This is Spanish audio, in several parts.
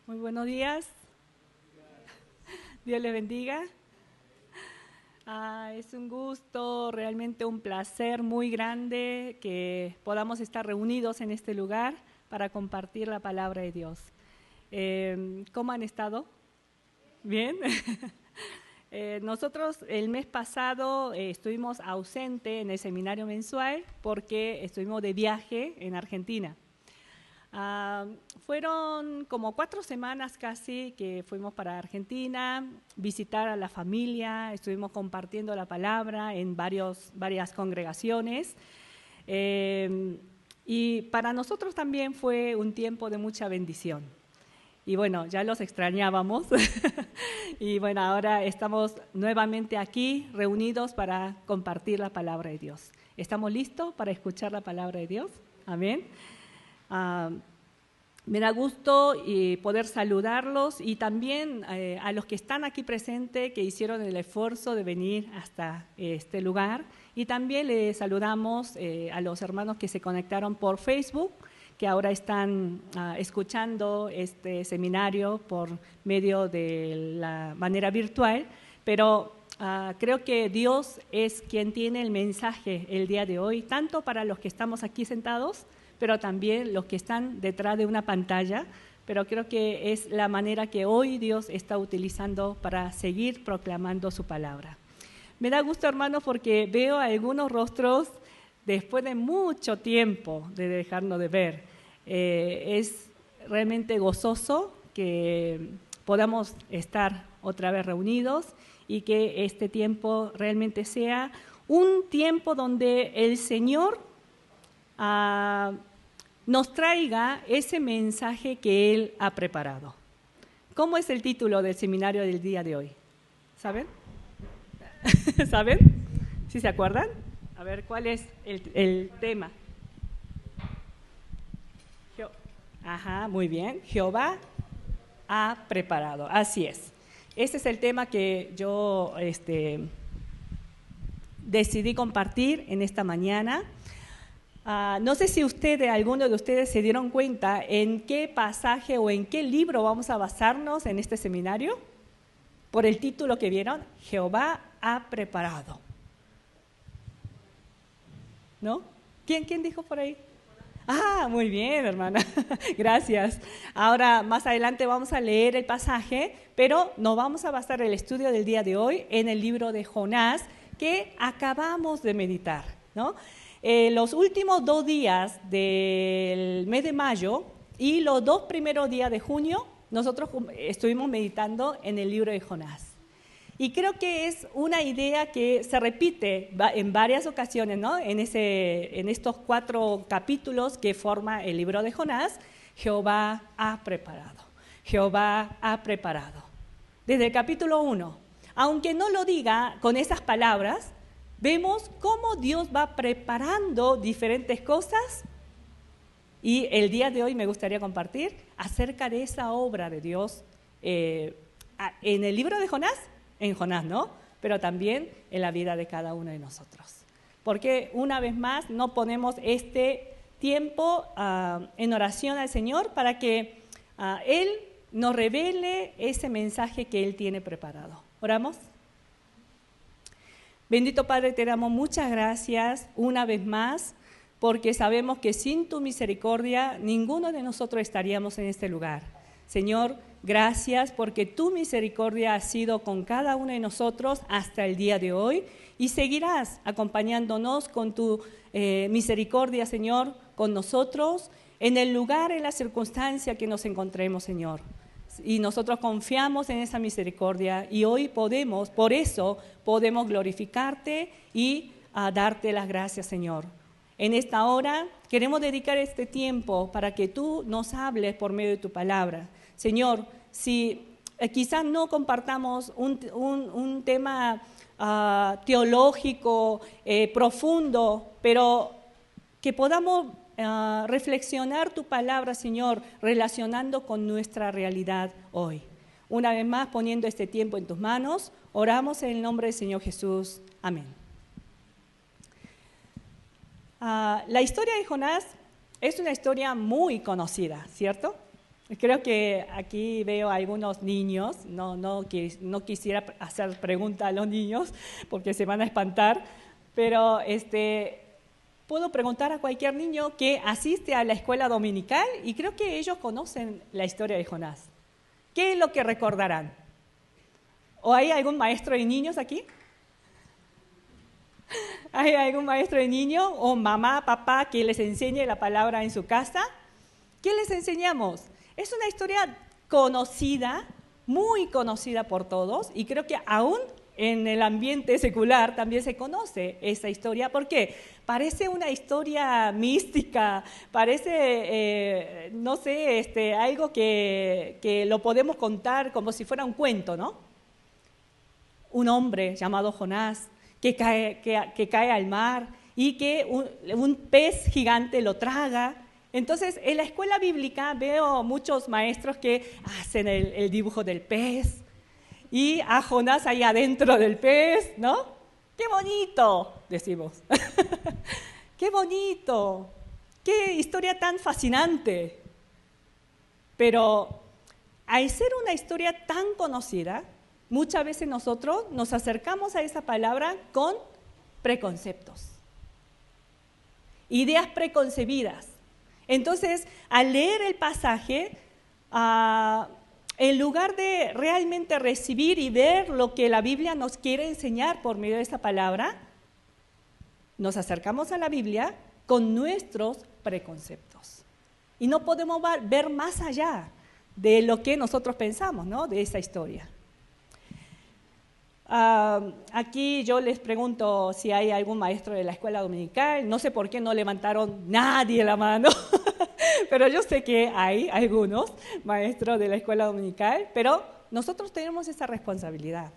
Muy buenos días. Dios les bendiga. Es un gusto, realmente un placer muy grande que podamos estar reunidos en este lugar para compartir la palabra de Dios. ¿Cómo han estado? ¿Bien? Nosotros el mes pasado estuvimos ausentes en el seminario mensual porque estuvimos de viaje en Argentina. Fueron como 4 semanas casi que fuimos para Argentina, visitar a la familia, estuvimos compartiendo la palabra en varias congregaciones. Y para nosotros también fue un tiempo de mucha bendición. Y bueno, ya los extrañábamos. Y bueno, ahora estamos nuevamente aquí reunidos para compartir la palabra de Dios. ¿Estamos listos para escuchar la palabra de Dios? Amén. Me da gusto poder saludarlos y también a los que están aquí presentes, que hicieron el esfuerzo de venir hasta este lugar. Y también les saludamos a los hermanos que se conectaron por Facebook, que ahora están escuchando este seminario por medio de la manera virtual. Pero creo que Dios es quien tiene el mensaje el día de hoy, tanto para los que estamos aquí sentados, pero también los que están detrás de una pantalla, pero creo que es la manera que hoy Dios está utilizando para seguir proclamando su palabra. Me da gusto, hermanos, porque veo algunos rostros después de mucho tiempo de dejarnos de ver. Es realmente gozoso que podamos estar otra vez reunidos y que este tiempo realmente sea un tiempo donde el Señor nos traiga ese mensaje que Él ha preparado. ¿Cómo es el título del seminario del día de hoy? ¿Saben? ¿Saben? ¿Sí se acuerdan? A ver, ¿cuál es el tema? Ajá, muy bien. Jehová ha preparado. Así es. Este es el tema que yo decidí compartir en esta mañana. No sé si alguno de ustedes se dieron cuenta en qué pasaje o en qué libro vamos a basarnos en este seminario. Por el título que vieron, Jehová ha preparado. ¿No? ¿Quién dijo por ahí? Muy bien, hermana. Gracias. Ahora, más adelante vamos a leer el pasaje, pero nos vamos a basar el estudio del día de hoy en el libro de Jonás que acabamos de meditar, ¿no? Los últimos 2 días del mes de mayo y los 2 primeros días de junio, nosotros estuvimos meditando en el libro de Jonás. Y creo que es una idea que se repite en varias ocasiones, ¿no? En estos 4 capítulos que forma el libro de Jonás. Jehová ha preparado. Jehová ha preparado. Desde el capítulo 1. Aunque no lo diga con esas palabras, vemos cómo Dios va preparando diferentes cosas. Y el día de hoy me gustaría compartir acerca de esa obra de Dios en el libro de Jonás. En Jonás, ¿no? Pero también en la vida de cada uno de nosotros. Porque una vez más no ponemos este tiempo en oración al Señor para que Él nos revele ese mensaje que Él tiene preparado. ¿Oramos? Bendito Padre, te damos muchas gracias una vez más, porque sabemos que sin tu misericordia ninguno de nosotros estaríamos en este lugar. Señor, gracias porque tu misericordia ha sido con cada uno de nosotros hasta el día de hoy y seguirás acompañándonos con tu misericordia, Señor, con nosotros en el lugar, en la circunstancia que nos encontremos, Señor. Y nosotros confiamos en esa misericordia y hoy por eso podemos glorificarte y darte las gracias, Señor. En esta hora queremos dedicar este tiempo para que tú nos hables por medio de tu palabra. Señor, si quizás no compartamos un tema teológico profundo, pero que podamos reflexionar tu palabra, Señor, relacionando con nuestra realidad hoy. Una vez más, poniendo este tiempo en tus manos, oramos en el nombre del Señor Jesús. Amén. La historia de Jonás es una historia muy conocida, ¿cierto? Creo que aquí veo algunos niños, no quisiera hacer pregunta a los niños porque se van a espantar, pero puedo preguntar a cualquier niño que asiste a la escuela dominical y creo que ellos conocen la historia de Jonás. ¿Qué es lo que recordarán? ¿O hay algún maestro de niños aquí? ¿Hay algún maestro de niños o mamá, papá que les enseñe la palabra en su casa? ¿Qué les enseñamos? Es una historia conocida, muy conocida por todos, y creo que aún en el ambiente secular también se conoce esa historia. ¿Por qué? Parece una historia mística, parece, no sé, algo que lo podemos contar como si fuera un cuento, ¿no? Un hombre llamado Jonás que cae al mar y que un pez gigante lo traga. Entonces, en la escuela bíblica veo muchos maestros que hacen el dibujo del pez y a Jonás ahí adentro del pez, ¿no? ¡Qué bonito!, decimos. ¡Qué bonito! ¡Qué historia tan fascinante! Pero al ser una historia tan conocida, muchas veces nosotros nos acercamos a esa palabra con preconceptos, ideas preconcebidas. Entonces, al leer el pasaje, en lugar de realmente recibir y ver lo que la Biblia nos quiere enseñar por medio de esta palabra, nos acercamos a la Biblia con nuestros preconceptos. Y no podemos ver más allá de lo que nosotros pensamos, ¿no?, de esa historia. Aquí yo les pregunto si hay algún maestro de la escuela dominical. No sé por qué no levantaron nadie la mano, pero yo sé que hay algunos maestros de la escuela dominical, pero nosotros tenemos esa responsabilidad.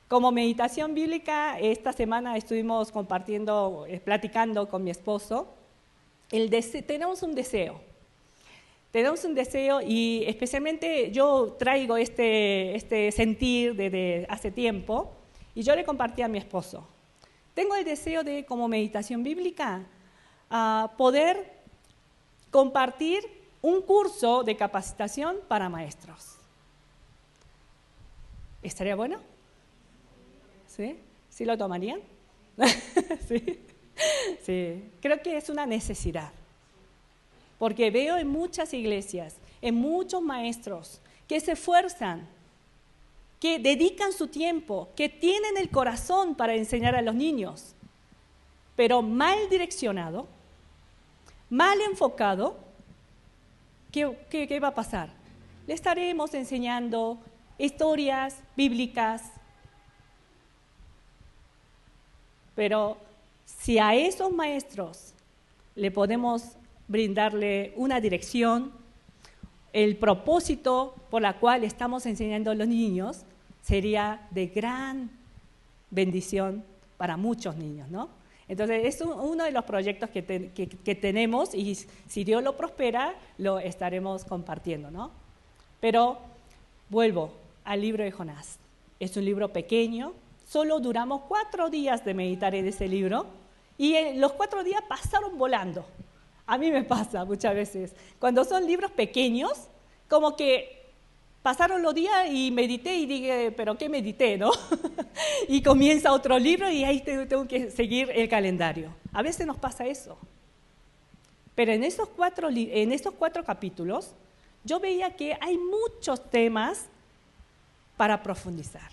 Como meditación bíblica, esta semana estuvimos platicando con mi esposo. Tenemos un deseo. Tenemos un deseo y especialmente yo traigo este sentir desde hace tiempo y yo le compartí a mi esposo. Tengo el deseo de, como meditación bíblica, poder compartir un curso de capacitación para maestros. ¿Estaría bueno? ¿Sí? ¿Sí lo tomarían? ¿Sí? Sí, creo que es una necesidad. Porque veo en muchas iglesias, en muchos maestros que se esfuerzan, que dedican su tiempo, que tienen el corazón para enseñar a los niños, pero mal direccionado, mal enfocado, ¿qué va a pasar? Le estaremos enseñando historias bíblicas, pero si a esos maestros le podemos brindarle una dirección, el propósito por la cual estamos enseñando a los niños sería de gran bendición para muchos niños, ¿no? Entonces, es uno de los proyectos que tenemos y si Dios lo prospera, lo estaremos compartiendo, ¿no? Pero vuelvo al libro de Jonás. Es un libro pequeño, solo duramos 4 días de meditar en ese libro y los 4 días pasaron volando. A mí me pasa muchas veces. Cuando son libros pequeños, como que pasaron los días y medité y dije, ¿pero qué medité, no? Y comienza otro libro y ahí tengo que seguir el calendario. A veces nos pasa eso. Pero en estos 4 capítulos, yo veía que hay muchos temas para profundizar.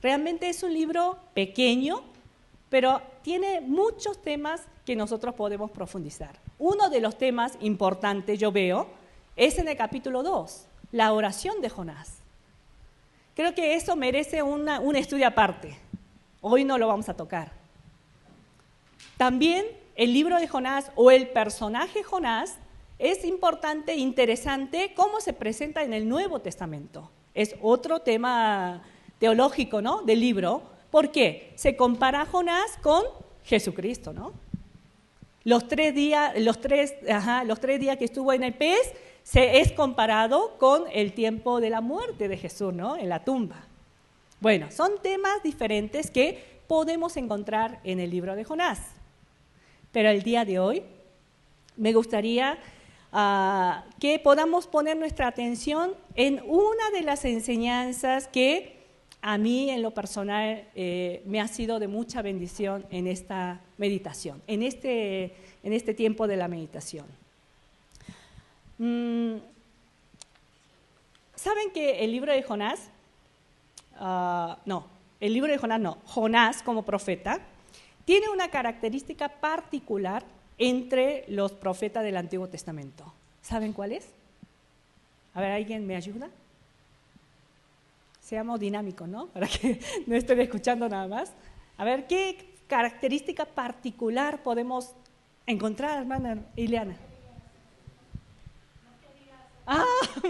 Realmente es un libro pequeño, pero tiene muchos temas que nosotros podemos profundizar. Uno de los temas importantes, yo veo, es en el capítulo 2, la oración de Jonás. Creo que eso merece un estudio aparte. Hoy no lo vamos a tocar. También el libro de Jonás o el personaje Jonás es importante, interesante, cómo se presenta en el Nuevo Testamento. Es otro tema teológico, ¿no?, del libro. ¿Por qué? Se compara a Jonás con Jesucristo, ¿no? Los 3 días que estuvo en el pez es comparado con el tiempo de la muerte de Jesús, ¿no?, en la tumba. Bueno, son temas diferentes que podemos encontrar en el libro de Jonás. Pero el día de hoy me gustaría que podamos poner nuestra atención en una de las enseñanzas que a mí en lo personal me ha sido de mucha bendición en esta meditación, en este tiempo de la meditación. ¿Saben que el libro de Jonás, Jonás como profeta, tiene una característica particular entre los profetas del Antiguo Testamento? ¿Saben cuál es? A ver, ¿alguien me ayuda? Seamos dinámicos, ¿no? Para que no estén escuchando nada más. A ver, ¿qué característica particular podemos encontrar, hermana Ileana?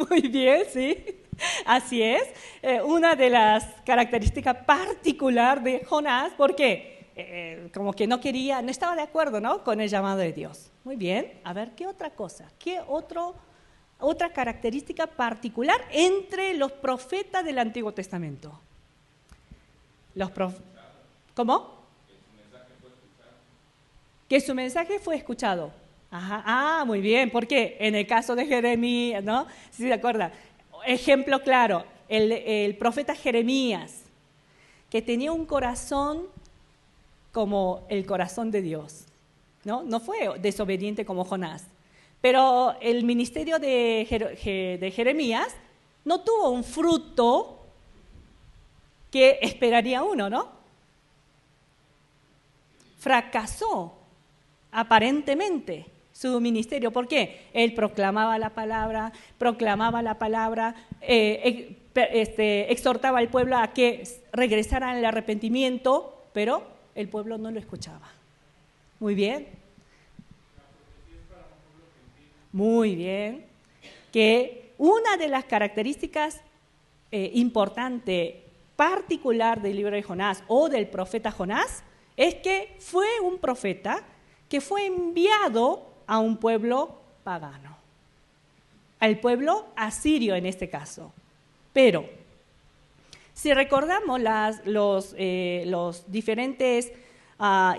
Muy bien, sí. Así es. Una de las características particulares de Jonás, ¿por qué? Como que no estaba de acuerdo, ¿no?, con el llamado de Dios. Muy bien. A ver, ¿qué otra cosa? ¿Qué otra característica particular entre los profetas del Antiguo Testamento? ¿Cómo? Que su mensaje fue escuchado. Ajá. Muy bien. ¿Por qué? En el caso de Jeremías, ¿no? ¿Sí se acuerdan? Ejemplo claro, el profeta Jeremías, que tenía un corazón como el corazón de Dios, ¿no? No fue desobediente como Jonás. Pero el ministerio de Jeremías no tuvo un fruto que esperaría uno, ¿no? Fracasó aparentemente su ministerio. ¿Por qué? Él proclamaba la palabra, exhortaba al pueblo a que regresaran al arrepentimiento, pero el pueblo no lo escuchaba. Muy bien. Muy bien. Que una de las características importantes, particular del libro de Jonás o del profeta Jonás, es que fue un profeta que fue enviado a un pueblo pagano, al pueblo asirio en este caso. Pero si recordamos los diferentes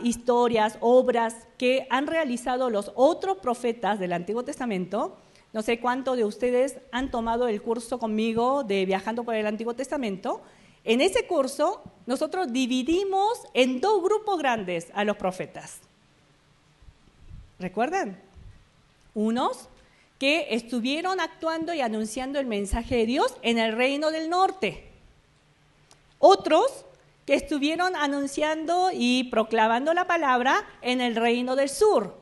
historias, obras que han realizado los otros profetas del Antiguo Testamento, no sé cuántos de ustedes han tomado el curso conmigo de Viajando por el Antiguo Testamento. En ese curso nosotros dividimos en dos grupos grandes a los profetas. ¿Recuerdan? Unos que estuvieron actuando y anunciando el mensaje de Dios en el reino del norte. Otros que estuvieron anunciando y proclamando la palabra en el reino del sur.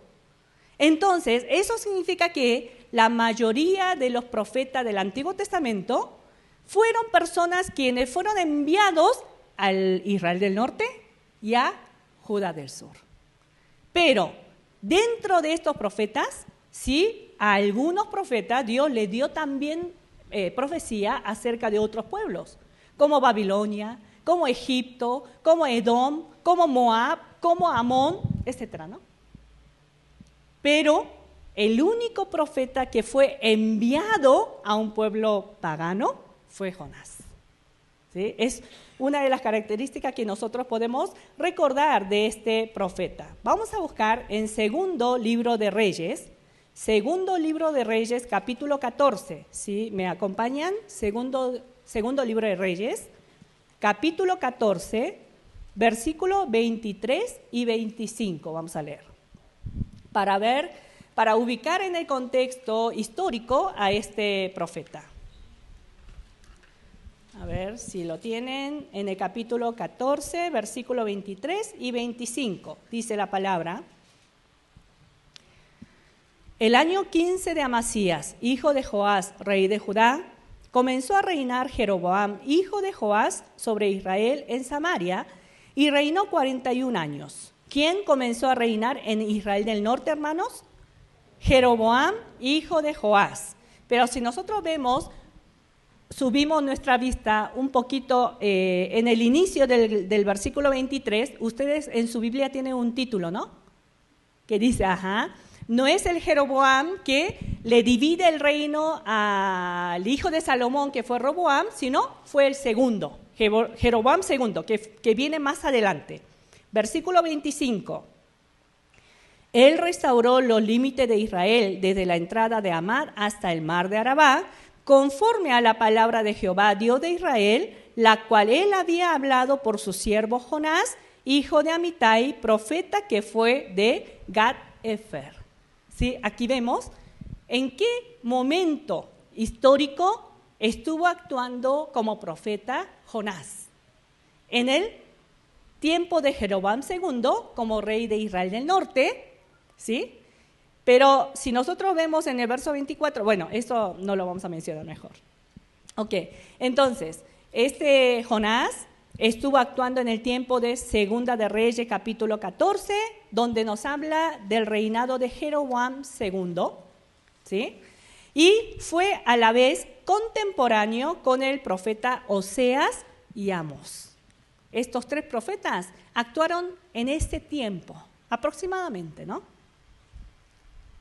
Entonces, eso significa que la mayoría de los profetas del Antiguo Testamento fueron personas quienes fueron enviados al Israel del norte y a Judá del sur. Pero dentro de estos profetas, sí, a algunos profetas Dios les dio también profecía acerca de otros pueblos, como Babilonia, como Egipto, como Edom, como Moab, como Amón, etcétera, ¿no? Pero el único profeta que fue enviado a un pueblo pagano fue Jonás. ¿Sí? Es una de las características que nosotros podemos recordar de este profeta. Vamos a buscar en Segundo Libro de Reyes, capítulo 14. ¿Sí? ¿Me acompañan? Segundo Libro de Reyes, capítulo 14, versículo 23 y 25. Vamos a leer. Para ubicar en el contexto histórico a este profeta. A ver si lo tienen, en el capítulo 14, versículo 23 y 25, dice la palabra. El año 15 de Amasías, hijo de Joás, rey de Judá, comenzó a reinar Jeroboam, hijo de Joás, sobre Israel en Samaria, y reinó 41 años. ¿Quién comenzó a reinar en Israel del norte, hermanos? Jeroboam, hijo de Joás. Pero si nosotros subimos nuestra vista un poquito en el inicio del versículo 23, ustedes en su Biblia tienen un título, ¿no? Que dice, no es el Jeroboam que le divide el reino al hijo de Salomón, que fue Roboam, sino fue el segundo, Jeroboam segundo, que viene más adelante. Versículo 25. Él restauró los límites de Israel desde la entrada de Amad hasta el mar de Arabá, conforme a la palabra de Jehová, Dios de Israel, la cual él había hablado por su siervo Jonás, hijo de Amitai, profeta que fue de Gat-Efer. ¿Sí? Aquí vemos en qué momento histórico estuvo actuando como profeta Jonás. En el tiempo de Jeroboam II como rey de Israel del Norte, ¿sí? Pero si nosotros vemos en el verso 24, bueno, esto no lo vamos a mencionar mejor. Ok, entonces, este Jonás estuvo actuando en el tiempo de Segunda de Reyes, capítulo 14, donde nos habla del reinado de Jeroboam II, ¿sí? Y fue a la vez contemporáneo con el profeta Oseas y Amós. Estos tres profetas actuaron en este tiempo, aproximadamente, ¿no?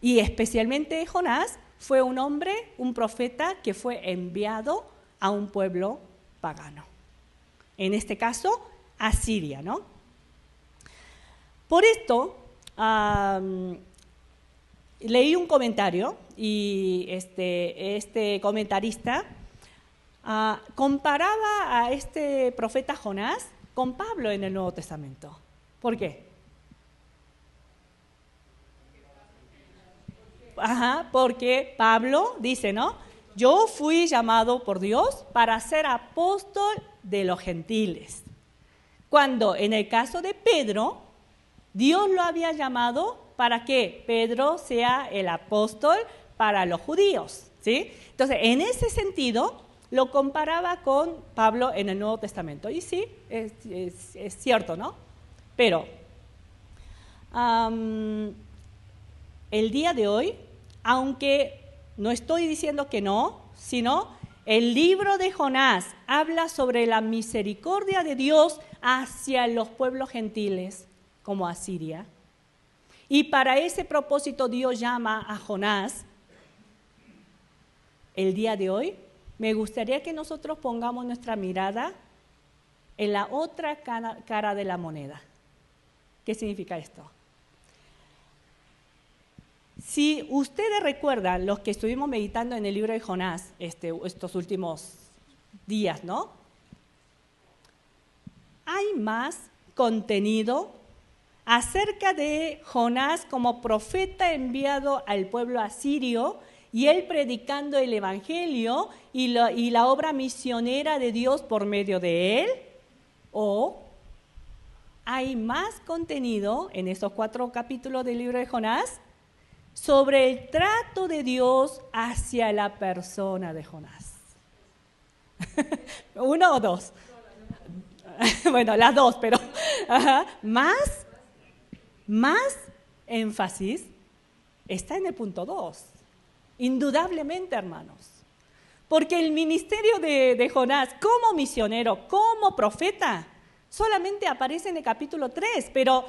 Y especialmente Jonás fue un hombre, un profeta que fue enviado a un pueblo pagano. En este caso, a Siria, ¿no? Por esto, leí un comentario y este comentarista comparaba a este profeta Jonás con Pablo en el Nuevo Testamento. ¿Por qué? Porque Pablo dice, ¿no? Yo fui llamado por Dios para ser apóstol de los gentiles. Cuando en el caso de Pedro, Dios lo había llamado para que Pedro sea el apóstol para los judíos, ¿sí? Entonces, en ese sentido, lo comparaba con Pablo en el Nuevo Testamento. Y sí, es cierto, ¿no? Pero el día de hoy, aunque no estoy diciendo que no, sino el libro de Jonás habla sobre la misericordia de Dios hacia los pueblos gentiles, como Asiria. Y para ese propósito Dios llama a Jonás. El día de hoy, me gustaría que nosotros pongamos nuestra mirada en la otra cara de la moneda. ¿Qué significa esto? Si ustedes recuerdan, los que estuvimos meditando en el libro de Jonás estos últimos días, ¿no? Hay más contenido acerca de Jonás como profeta enviado al pueblo asirio y él predicando el evangelio y la obra misionera de Dios por medio de él, o hay más contenido en estos 4 capítulos del libro de Jonás sobre el trato de Dios hacia la persona de Jonás. ¿Uno o dos? Bueno, las dos, pero más énfasis está en el punto 2. Indudablemente, hermanos. Porque el ministerio de Jonás como misionero, como profeta, solamente aparece en el capítulo 3, pero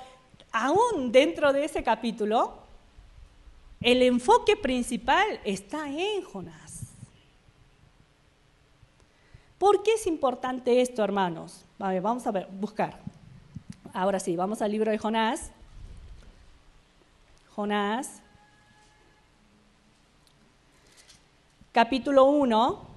aún dentro de ese capítulo, el enfoque principal está en Jonás. ¿Por qué es importante esto, hermanos? Vamos a buscar. Ahora sí, vamos al libro de Jonás. Jonás, capítulo 1.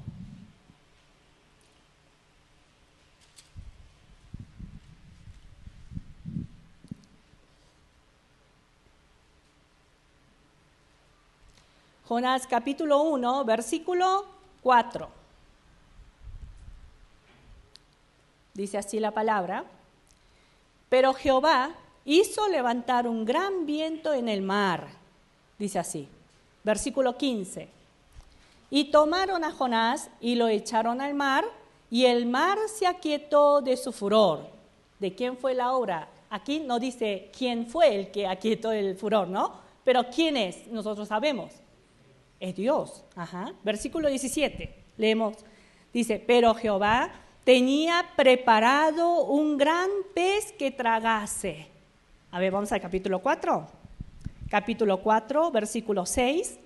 Jonás capítulo 1, versículo 4. Dice así la palabra: pero Jehová hizo levantar un gran viento en el mar. Dice así, versículo 15. Y tomaron a Jonás y lo echaron al mar, y el mar se aquietó de su furor. ¿De quién fue la obra? Aquí no dice quién fue el que aquietó el furor, ¿no? Pero ¿quién es? Nosotros sabemos. Es Dios. Versículo 17, leemos, dice, pero Jehová tenía preparado un gran pez que tragase. A ver, vamos al capítulo 4. Capítulo 4, versículo 6.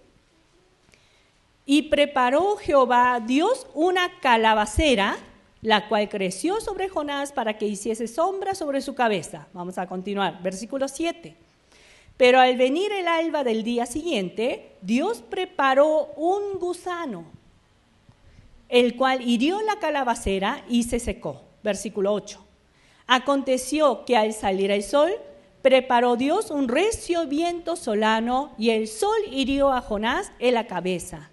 Y preparó Jehová Dios una calabacera, la cual creció sobre Jonás para que hiciese sombra sobre su cabeza. Vamos a continuar, versículo 7. Pero al venir el alba del día siguiente, Dios preparó un gusano, el cual hirió la calabacera y se secó. Versículo 8. Aconteció que al salir el sol, preparó Dios un recio viento solano y el sol hirió a Jonás en la cabeza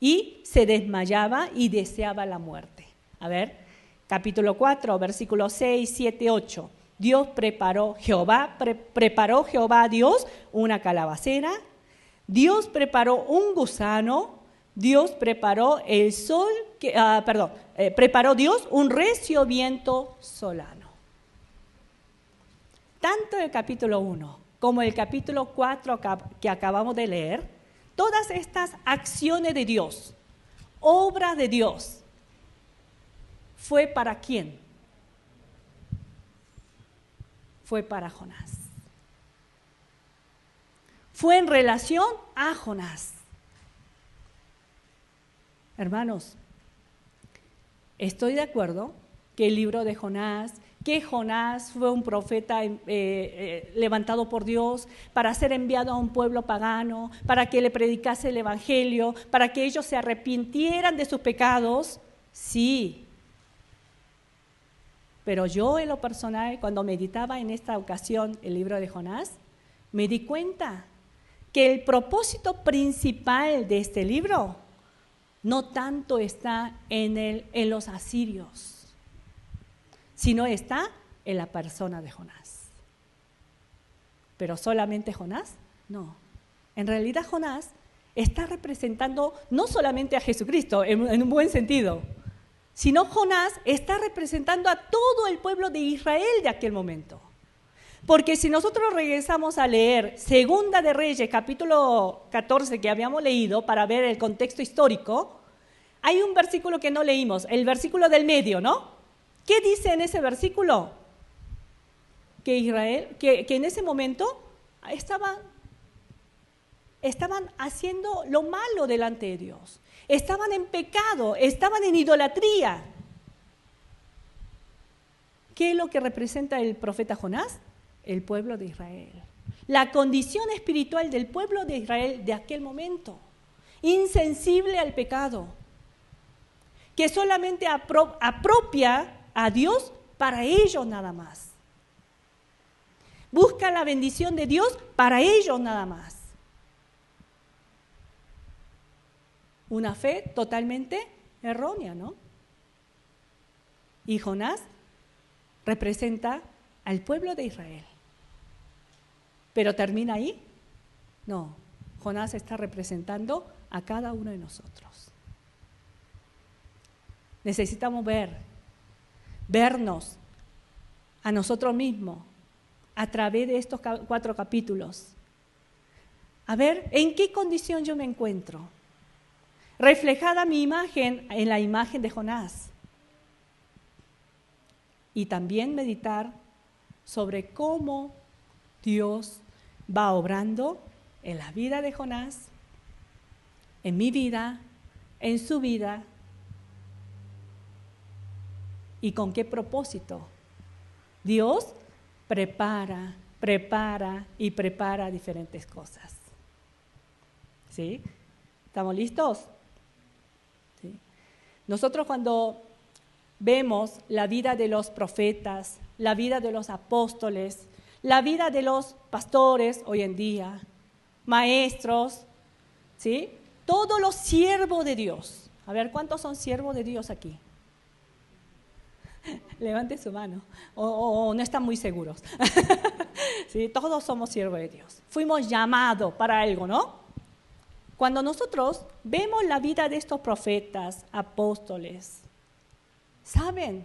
y se desmayaba y deseaba la muerte. A ver, capítulo 4, versículos 6, 7, 8. Dios preparó Jehová Dios una calabacera, Dios preparó un gusano, Dios preparó preparó Dios un recio viento solano. Tanto el capítulo 1 como el capítulo 4 que acabamos de leer, todas estas acciones de Dios, obras de Dios, ¿fue para quién? Fue para Jonás. Fue en relación a Jonás. Hermanos, estoy de acuerdo que el libro de Jonás, que Jonás fue un profeta levantado por Dios para ser enviado a un pueblo pagano, para que le predicase el evangelio, para que ellos se arrepintieran de sus pecados, sí. Pero yo en lo personal, cuando meditaba en esta ocasión el libro de Jonás, me di cuenta que el propósito principal de este libro no tanto está en los asirios, sino está en la persona de Jonás. ¿Pero solamente Jonás? No. En realidad Jonás está representando no solamente a Jesucristo, en un buen sentido, sino Jonás está representando a todo el pueblo de Israel de aquel momento. Porque si nosotros regresamos a leer Segunda de Reyes, capítulo 14, que habíamos leído para ver el contexto histórico, hay un versículo que no leímos, el versículo del medio, ¿no? ¿Qué dice en ese versículo? Que Israel, que en ese momento estaban haciendo lo malo delante de Dios. Estaban en pecado, estaban en idolatría. ¿Qué es lo que representa el profeta Jonás? El pueblo de Israel. La condición espiritual del pueblo de Israel de aquel momento. Insensible al pecado. Que solamente apropia a Dios para ellos nada más. Busca la bendición de Dios para ellos nada más. Una fe totalmente errónea, ¿no? Y Jonás representa al pueblo de Israel. ¿Pero termina ahí? No, Jonás está representando a cada uno de nosotros. Necesitamos vernos a nosotros mismos a través de estos 4 capítulos. A ver, ¿en qué condición yo me encuentro? Reflejada mi imagen en la imagen de Jonás. Y también meditar sobre cómo Dios va obrando en la vida de Jonás, en mi vida, en su vida, y con qué propósito. Dios prepara y prepara diferentes cosas. ¿Sí? ¿Estamos listos? ¿Sí? Nosotros cuando vemos la vida de los profetas, la vida de los apóstoles, la vida de los pastores hoy en día, maestros, ¿sí? Todos los siervos de Dios. A ver, ¿cuántos son siervos de Dios aquí? Levante su mano, o no están muy seguros. ¿Sí? Todos somos siervos de Dios. Fuimos llamados para algo, ¿no? Cuando nosotros vemos la vida de estos profetas, apóstoles, ¿saben?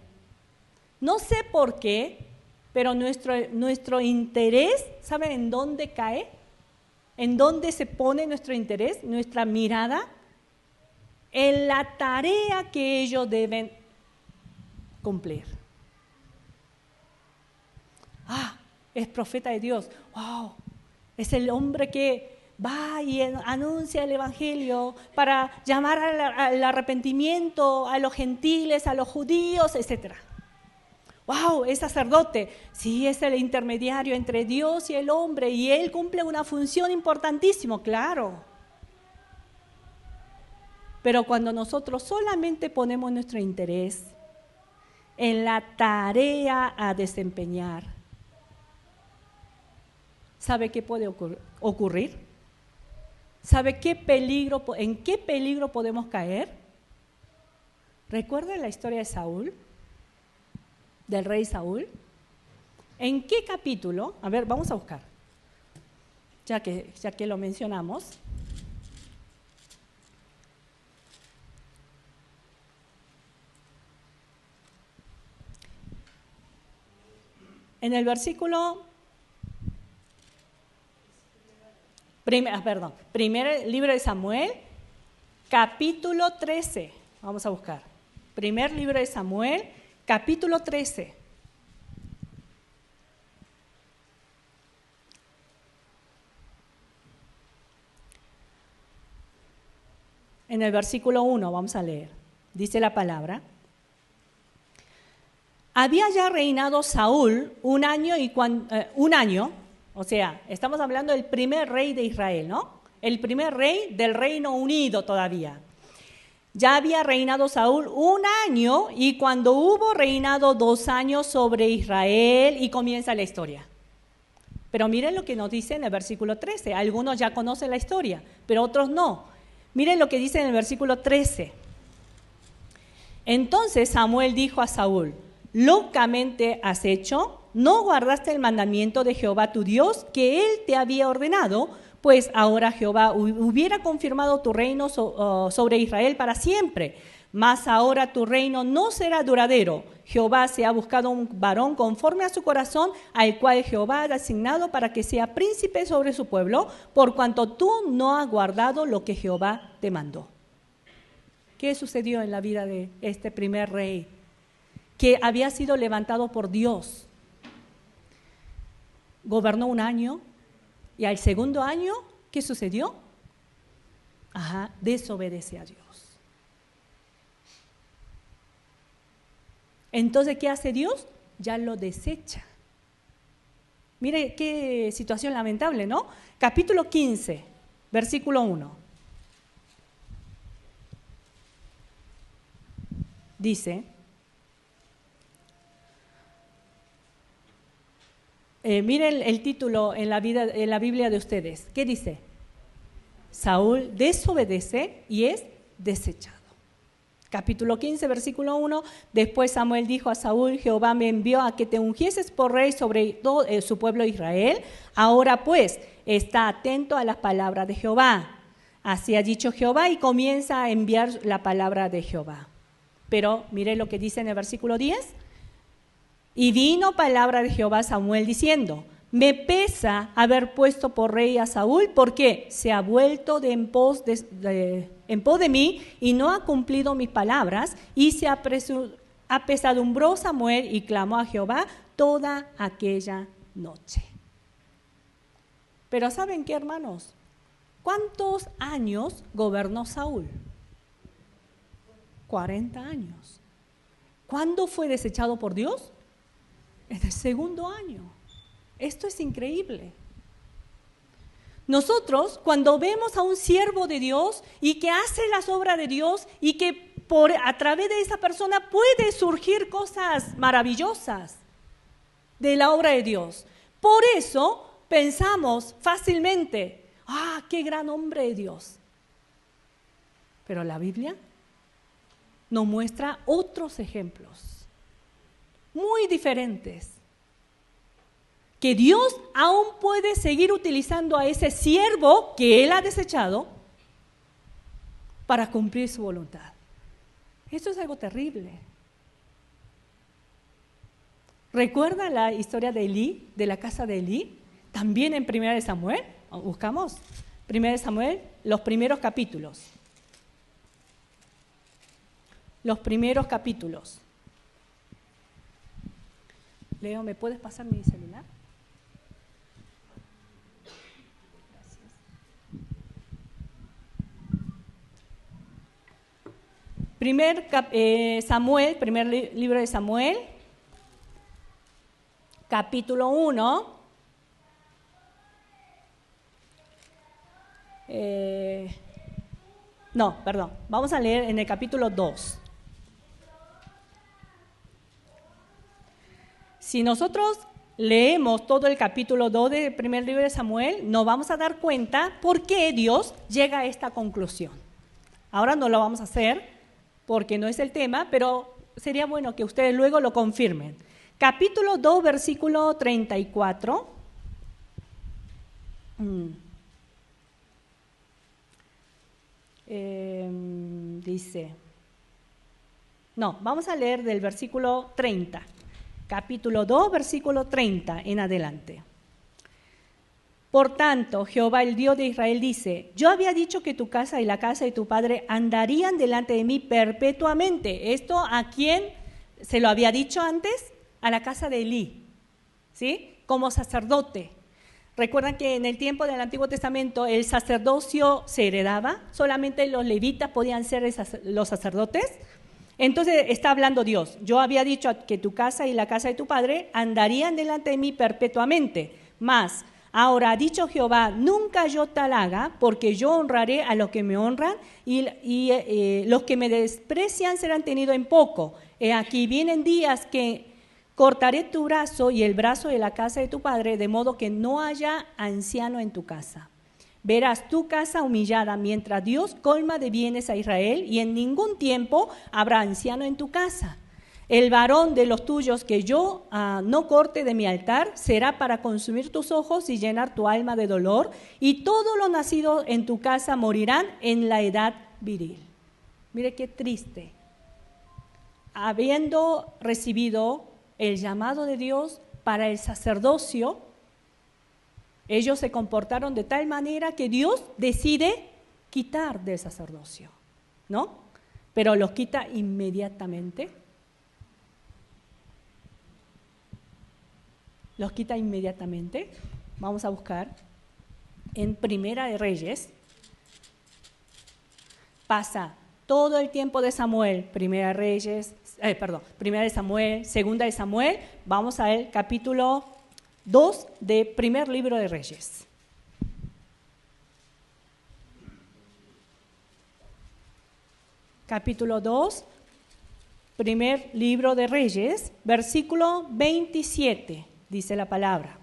No sé por qué, pero nuestro interés, ¿saben en dónde cae? ¿En dónde se pone nuestro interés, nuestra mirada? En la tarea que ellos deben cumplir. Es profeta de Dios. ¡Wow! Es el hombre que va y anuncia el evangelio para llamar al arrepentimiento a los gentiles, a los judíos, etc. wow, es sacerdote. Sí, es el intermediario entre Dios y el hombre y él cumple una función importantísima, claro. Pero cuando nosotros solamente ponemos nuestro interés en la tarea a desempeñar, ¿sabe qué puede ocurrir? ¿Sabe en qué peligro podemos caer? ¿Recuerda la historia de Saúl? Del rey Saúl. ¿En qué capítulo? A ver, vamos a buscar, ya que lo mencionamos. En el versículo, primer libro de Samuel, capítulo 13. Vamos a buscar. Primer libro de Samuel, capítulo 13. En el versículo 1 vamos a leer. Dice la palabra. Había ya reinado Saúl un año, o sea, estamos hablando del primer rey de Israel, ¿no? El primer rey del Reino Unido todavía. Ya había reinado Saúl un año y cuando hubo reinado 2 años sobre Israel y comienza la historia. Pero miren lo que nos dice en el versículo 13. Algunos ya conocen la historia, pero otros no. Miren lo que dice en el versículo 13. Entonces Samuel dijo a Saúl: locamente has hecho, no guardaste el mandamiento de Jehová tu Dios que él te había ordenado, pues ahora Jehová hubiera confirmado tu reino sobre Israel para siempre. Mas ahora tu reino no será duradero. Jehová se ha buscado un varón conforme a su corazón, al cual Jehová ha designado para que sea príncipe sobre su pueblo, por cuanto tú no has guardado lo que Jehová te mandó. ¿Qué sucedió en la vida de este primer rey que había sido levantado por Dios? Gobernó un año y al segundo año, ¿qué sucedió? Desobedece a Dios. Entonces, ¿qué hace Dios? Ya lo desecha. Mire qué situación lamentable, ¿no? Capítulo 15, versículo 1. Dice, miren el título en la Biblia de ustedes. ¿Qué dice? Saúl desobedece y es desechado. Capítulo 15, versículo 1. Después Samuel dijo a Saúl: Jehová me envió a que te ungieses por rey sobre todo su pueblo Israel. Ahora pues, está atento a las palabras de Jehová. Así ha dicho Jehová, y comienza a enviar la palabra de Jehová. Pero mire lo que dice en el versículo 10. Y vino palabra de Jehová a Samuel diciendo: me pesa haber puesto por rey a Saúl, porque se ha vuelto en pos de mí y no ha cumplido mis palabras, y se apesadumbró Samuel y clamó a Jehová toda aquella noche. Pero ¿saben qué, hermanos? ¿Cuántos años gobernó Saúl? 40 años. ¿Cuándo fue desechado por Dios? En el segundo año. Esto es increíble. Nosotros, cuando vemos a un siervo de Dios y que hace las obras de Dios y que a través de esa persona puede surgir cosas maravillosas de la obra de Dios, por eso pensamos fácilmente: qué gran hombre de Dios. Pero la Biblia nos muestra otros ejemplos muy diferentes, que Dios aún puede seguir utilizando a ese siervo que Él ha desechado para cumplir su voluntad. Esto es algo terrible. ¿Recuerda la historia de Elí, de la casa de Elí? También en 1 Samuel, buscamos 1 Samuel, los primeros capítulos. Los primeros capítulos. Leo, ¿me puedes pasar mi celular? Primer libro de Samuel, capítulo 1. No, perdón, vamos a leer en el capítulo 2. Si nosotros leemos todo el capítulo 2 del primer libro de Samuel, nos vamos a dar cuenta por qué Dios llega a esta conclusión. Ahora no lo vamos a hacer porque no es el tema, pero sería bueno que ustedes luego lo confirmen. Capítulo 2, versículo 34. Dice, no, vamos a leer del versículo 30. Capítulo 2, versículo 30 en adelante. Por tanto, Jehová, el Dios de Israel, dice: yo había dicho que tu casa y la casa de tu padre andarían delante de mí perpetuamente. ¿Esto a quién se lo había dicho antes? A la casa de Elí, ¿sí? Como sacerdote. Recuerdan que en el tiempo del Antiguo Testamento el sacerdocio se heredaba, solamente los levitas podían ser los sacerdotes. Entonces está hablando Dios: yo había dicho que tu casa y la casa de tu padre andarían delante de mí perpetuamente, mas ahora ha dicho Jehová: nunca yo tal haga, porque yo honraré a los que me honran y los que me desprecian serán tenidos en poco. Aquí vienen días que cortaré tu brazo y el brazo de la casa de tu padre, de modo que no haya anciano en tu casa. Verás tu casa humillada, mientras Dios colma de bienes a Israel, y en ningún tiempo habrá anciano en tu casa. El varón de los tuyos que yo no corte de mi altar será para consumir tus ojos y llenar tu alma de dolor, y todos los nacidos en tu casa morirán en la edad viril. Mire qué triste. Habiendo recibido el llamado de Dios para el sacerdocio, ellos se comportaron de tal manera que Dios decide quitar del sacerdocio, ¿no? Pero los quita inmediatamente. Los quita inmediatamente. Vamos a buscar en Primera de Reyes. Pasa todo el tiempo de Samuel, Primera de Samuel, Segunda de Samuel. Vamos a ver capítulo 2 de primer libro de Reyes. Capítulo 2, primer libro de Reyes, versículo 27, dice la palabra.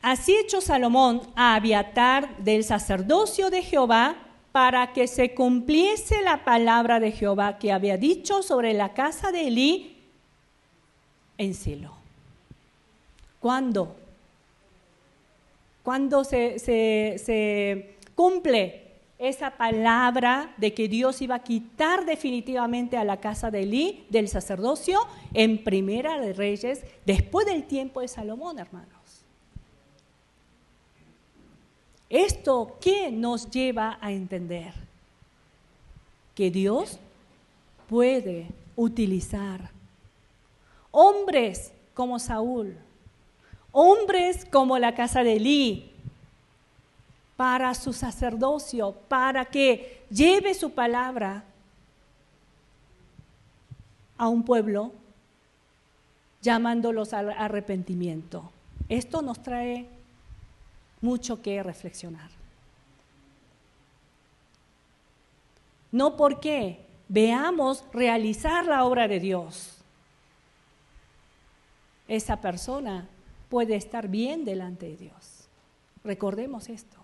Así echó Salomón a Abiatar del sacerdocio de Jehová, para que se cumpliese la palabra de Jehová que había dicho sobre la casa de Elí en Silo. ¿Cuándo? ¿Cuándo se cumple esa palabra de que Dios iba a quitar definitivamente a la casa de Elí del sacerdocio? En Primera de Reyes, después del tiempo de Salomón, hermanos. ¿Esto qué nos lleva a entender? Que Dios puede utilizar hombres como Saúl, hombres como la casa de Elí, para su sacerdocio, para que lleve su palabra a un pueblo, llamándolos al arrepentimiento. Esto nos trae mucho que reflexionar. No porque veamos realizar la obra de Dios, esa persona puede estar bien delante de Dios. Recordemos esto.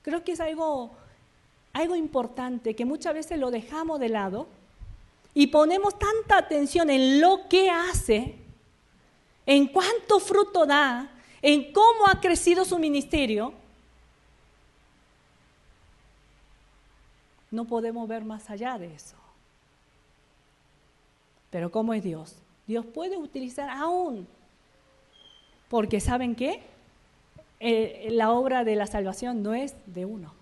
Creo que es algo importante que muchas veces lo dejamos de lado y ponemos tanta atención en lo que hace, en cuánto fruto da, en cómo ha crecido su ministerio. No podemos ver más allá de eso. Pero ¿cómo es Dios? Dios puede utilizar aún, porque ¿saben qué? La obra de la salvación no es de uno,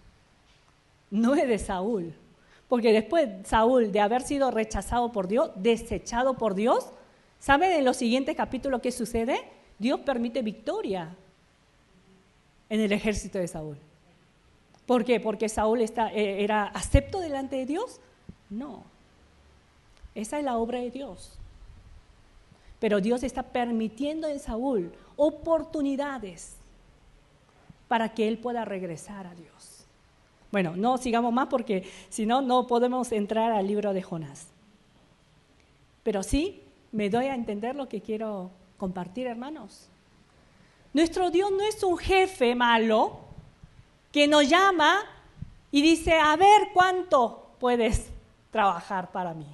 no es de Saúl, porque después Saúl, de haber sido rechazado por Dios, desechado por Dios, ¿saben en los siguientes capítulos qué sucede? Dios permite victoria en el ejército de Saúl. ¿Por qué? ¿Porque Saúl era acepto delante de Dios? No. Esa es la obra de Dios. pero Dios está permitiendo en Saúl oportunidades para que él pueda regresar a Dios. Bueno, no sigamos más porque si no, no podemos entrar al libro de Jonás. Pero sí, me doy a entender lo que quiero compartir, hermanos. Nuestro Dios no es un jefe malo que nos llama y dice, a ver cuánto puedes trabajar para mí.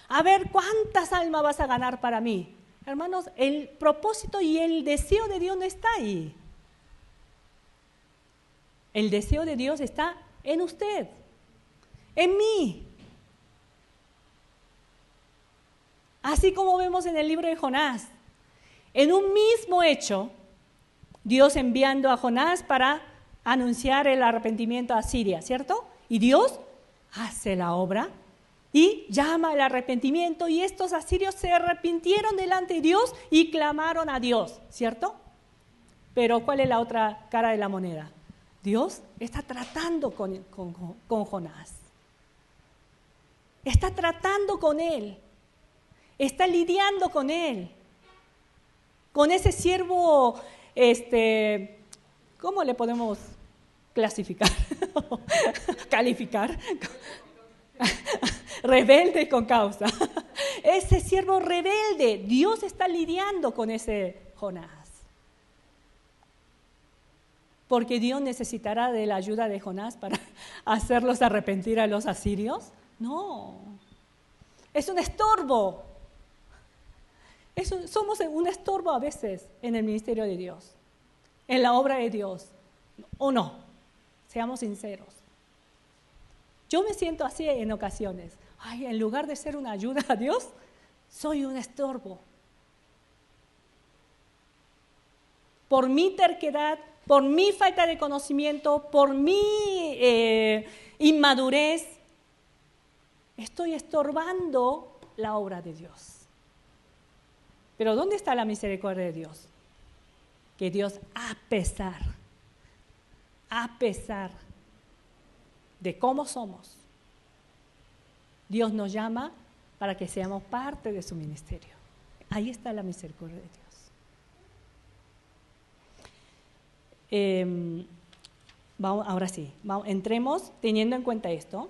A ver cuántas almas vas a ganar para mí. Hermanos, el propósito y el deseo de Dios no está ahí. El deseo de Dios está en usted, en mí. Así como vemos en el libro de Jonás, en un mismo hecho, Dios enviando a Jonás para anunciar el arrepentimiento a Siria, ¿cierto? Y Dios hace la obra y llama al arrepentimiento y estos asirios se arrepintieron delante de Dios y clamaron a Dios, ¿cierto? Pero ¿cuál es la otra cara de la moneda? Dios está tratando con Jonás. Está tratando con él. Está lidiando con él. Con ese siervo, ¿cómo le podemos clasificar? Calificar. Rebelde con causa. Ese siervo rebelde, Dios está lidiando con ese Jonás. Porque Dios necesitará de la ayuda de Jonás para hacerlos arrepentir a los asirios. No, es un estorbo. Somos un estorbo a veces en el ministerio de Dios, en la obra de Dios, ¿o no? Seamos sinceros. Yo me siento así en ocasiones. Ay, en lugar de ser una ayuda a Dios, soy un estorbo. Por mi terquedad, por mi falta de conocimiento, por mi inmadurez, estoy estorbando la obra de Dios. Pero ¿dónde está la misericordia de Dios? Que Dios, a pesar de cómo somos, Dios nos llama para que seamos parte de su ministerio. Ahí está la misericordia de Dios. Ahora sí, entremos, teniendo en cuenta esto,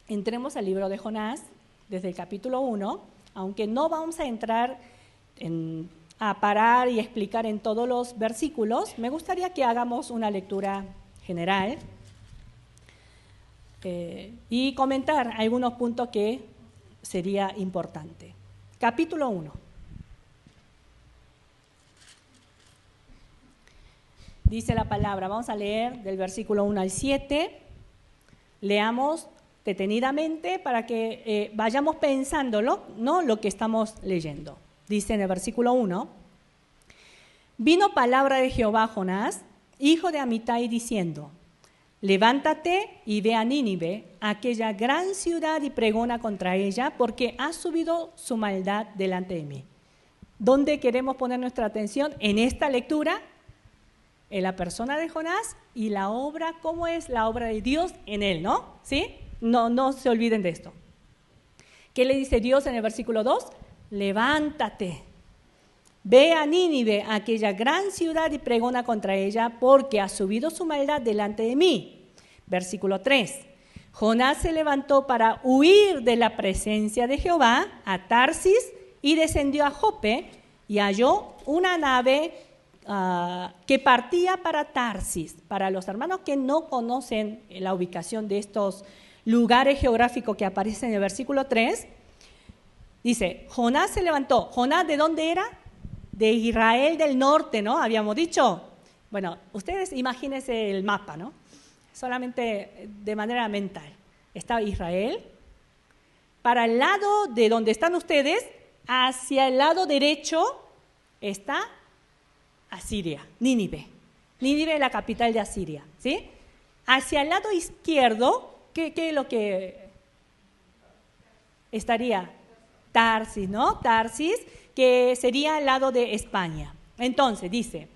entremos al libro de Jonás, desde el capítulo 1, aunque no vamos a entrar a parar y explicar en todos los versículos, me gustaría que hagamos una lectura general y comentar algunos puntos que sería importante. Capítulo 1. Dice la palabra, vamos a leer del versículo 1 al 7, leamos detenidamente para que vayamos pensándolo, ¿no? Lo que estamos leyendo. Dice en el versículo 1, vino palabra de Jehová a Jonás, hijo de Amitai, diciendo, levántate y ve a Nínive, aquella gran ciudad, y pregona contra ella, porque ha subido su maldad delante de mí. ¿Dónde queremos poner nuestra atención? En esta lectura, en la persona de Jonás y la obra, cómo es la obra de Dios en él, ¿no? ¿Sí? No se olviden de esto. ¿Qué le dice Dios en el versículo 2? Levántate, ve a Nínive, aquella gran ciudad, y pregona contra ella, porque ha subido su maldad delante de mí. Versículo 3. Jonás se levantó para huir de la presencia de Jehová a Tarsis y descendió a Jope y halló una nave que partía para Tarsis. Para los hermanos que no conocen la ubicación de estos lugares geográficos que aparecen en el versículo 3, dice, Jonás se levantó. ¿Jonás de dónde era? De Israel del norte, ¿no? Habíamos dicho. Bueno, ustedes imagínense el mapa, ¿no? Solamente de manera mental. Está Israel. Para el lado de donde están ustedes, hacia el lado derecho, está Asiria, Nínive. Nínive es la capital de Asiria, ¿sí? Hacia el lado izquierdo, ¿qué es lo que estaría? Tarsis, ¿no? Tarsis, que sería al lado de España. Entonces, dice,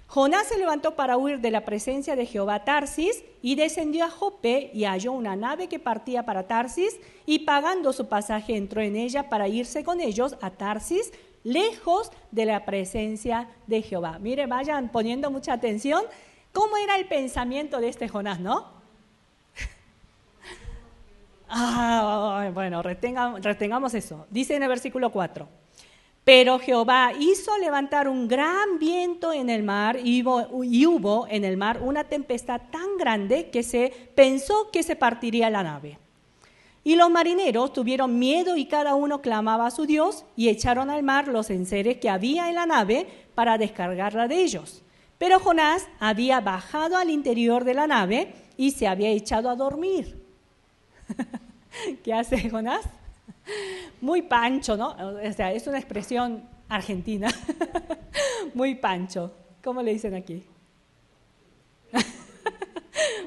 Jonás se levantó para huir de la presencia de Jehová a Tarsis y descendió a Jope y halló una nave que partía para Tarsis y pagando su pasaje entró en ella para irse con ellos a Tarsis, lejos de la presencia de Jehová. Mire, vayan poniendo mucha atención. ¿Cómo era el pensamiento de este Jonás, no? Bueno, retengamos eso. Dice en el versículo 4. Pero Jehová hizo levantar un gran viento en el mar y hubo en el mar una tempestad tan grande que se pensó que se partiría la nave. Y los marineros tuvieron miedo y cada uno clamaba a su Dios y echaron al mar los enseres que había en la nave para descargarla de ellos. Pero Jonás había bajado al interior de la nave y se había echado a dormir. ¿Qué hace Jonás? Muy pancho, ¿no? O sea, es una expresión argentina. Muy pancho. ¿Cómo le dicen aquí?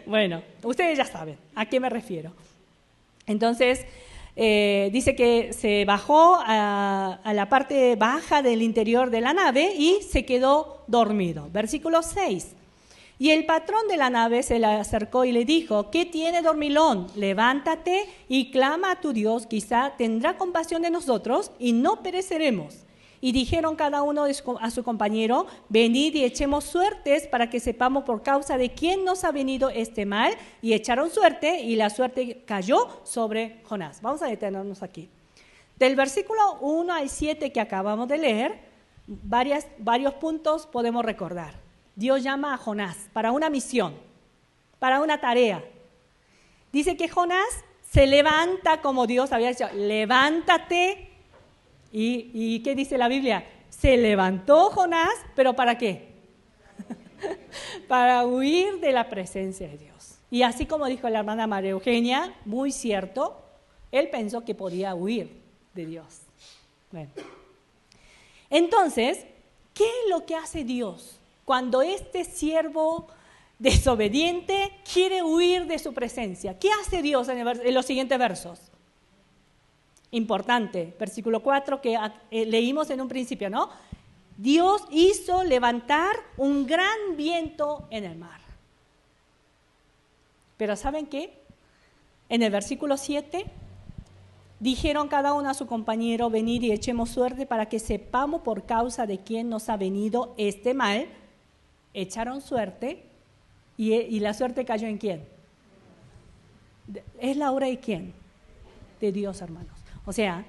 Bueno, ustedes ya saben a qué me refiero. Entonces, dice que se bajó a la parte baja del interior de la nave y se quedó dormido. Versículo 6. Y el patrón de la nave se le acercó y le dijo: ¿qué tiene, dormilón? Levántate y clama a tu Dios, quizá tendrá compasión de nosotros y no pereceremos. Y dijeron cada uno a su compañero: venid y echemos suertes para que sepamos por causa de quién nos ha venido este mal. Y echaron suerte y la suerte cayó sobre Jonás. Vamos a detenernos aquí. Del versículo 1 al 7 que acabamos de leer, varios puntos podemos recordar. Dios llama a Jonás para una misión, para una tarea. Dice que Jonás se levanta como Dios había dicho: levántate. ¿Y qué dice la Biblia? Se levantó Jonás, ¿pero para qué? Para huir de la presencia de Dios. Y así como dijo la hermana María Eugenia, muy cierto, él pensó que podía huir de Dios. Bueno. Entonces, ¿qué es lo que hace Dios cuando este siervo desobediente quiere huir de su presencia? ¿Qué hace Dios en los siguientes versos? Importante, versículo 4 que leímos en un principio, ¿no? Dios hizo levantar un gran viento en el mar. Pero ¿saben qué? En el versículo 7, dijeron cada uno a su compañero: venid y echemos suerte para que sepamos por causa de quién nos ha venido este mal. Echaron suerte y la suerte cayó ¿en quién? ¿Es la obra de quién? De Dios, hermanos. O sea,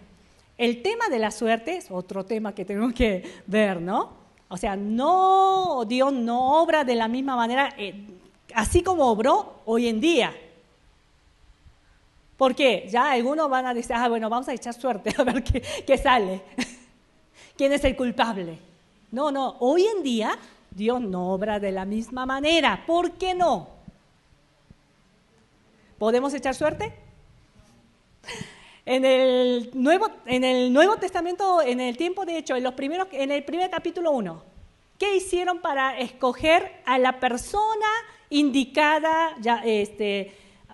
el tema de la suerte es otro tema que tenemos que ver, ¿no? O sea, Dios no obra de la misma manera, así como obró hoy en día. ¿Por qué? Ya algunos van a decir: bueno, vamos a echar suerte a ver qué sale. ¿Quién es el culpable? No, hoy en día Dios no obra de la misma manera. ¿Por qué no? ¿Podemos echar suerte? En el Nuevo Testamento, en el tiempo de Hechos, en el primer capítulo 1, ¿qué hicieron para escoger a la persona indicada,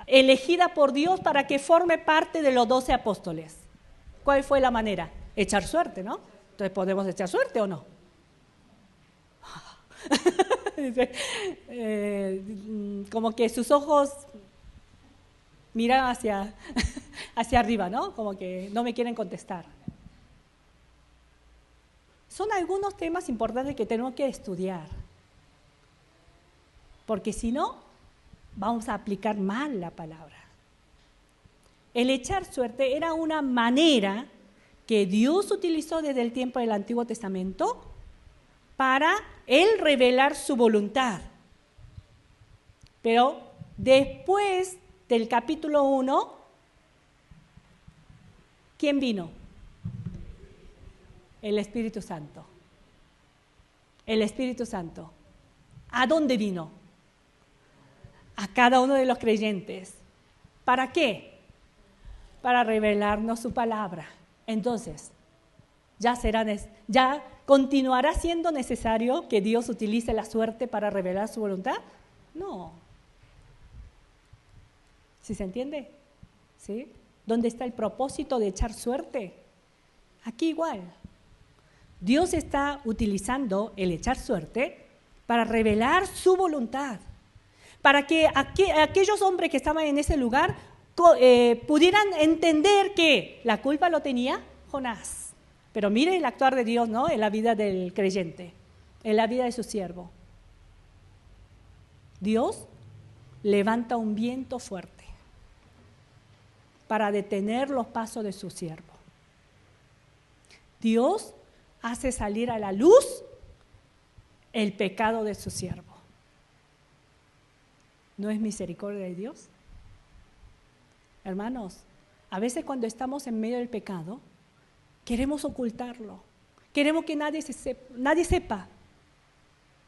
elegida por Dios para que forme parte de los 12 apóstoles? ¿Cuál fue la manera? Echar suerte, ¿no? Entonces, ¿podemos echar suerte o no? Como que sus ojos miran hacia arriba, ¿no? Como que no me quieren contestar. Son algunos temas importantes que tenemos que estudiar. Porque si no, vamos a aplicar mal la palabra. El echar suerte era una manera que Dios utilizó desde el tiempo del Antiguo Testamento para Él revelar su voluntad. Pero después del capítulo 1, ¿quién vino? El Espíritu Santo. El Espíritu Santo. ¿A dónde vino? A cada uno de los creyentes. ¿Para qué? Para revelarnos su palabra. Entonces, ya continuará siendo necesario que Dios utilice la suerte para revelar su voluntad. No. ¿Sí se entiende? ¿Sí? ¿Dónde está el propósito de echar suerte? Aquí igual. Dios está utilizando el echar suerte para revelar su voluntad, para que aquellos hombres que estaban en ese lugar pudieran entender que la culpa lo tenía Jonás. Pero mire el actuar de Dios, ¿no? En la vida del creyente, en la vida de su siervo. Dios levanta un viento fuerte para detener los pasos de su siervo. Dios hace salir a la luz el pecado de su siervo. ¿No es misericordia de Dios? Hermanos, a veces cuando estamos en medio del pecado, queremos ocultarlo. Queremos que nadie sepa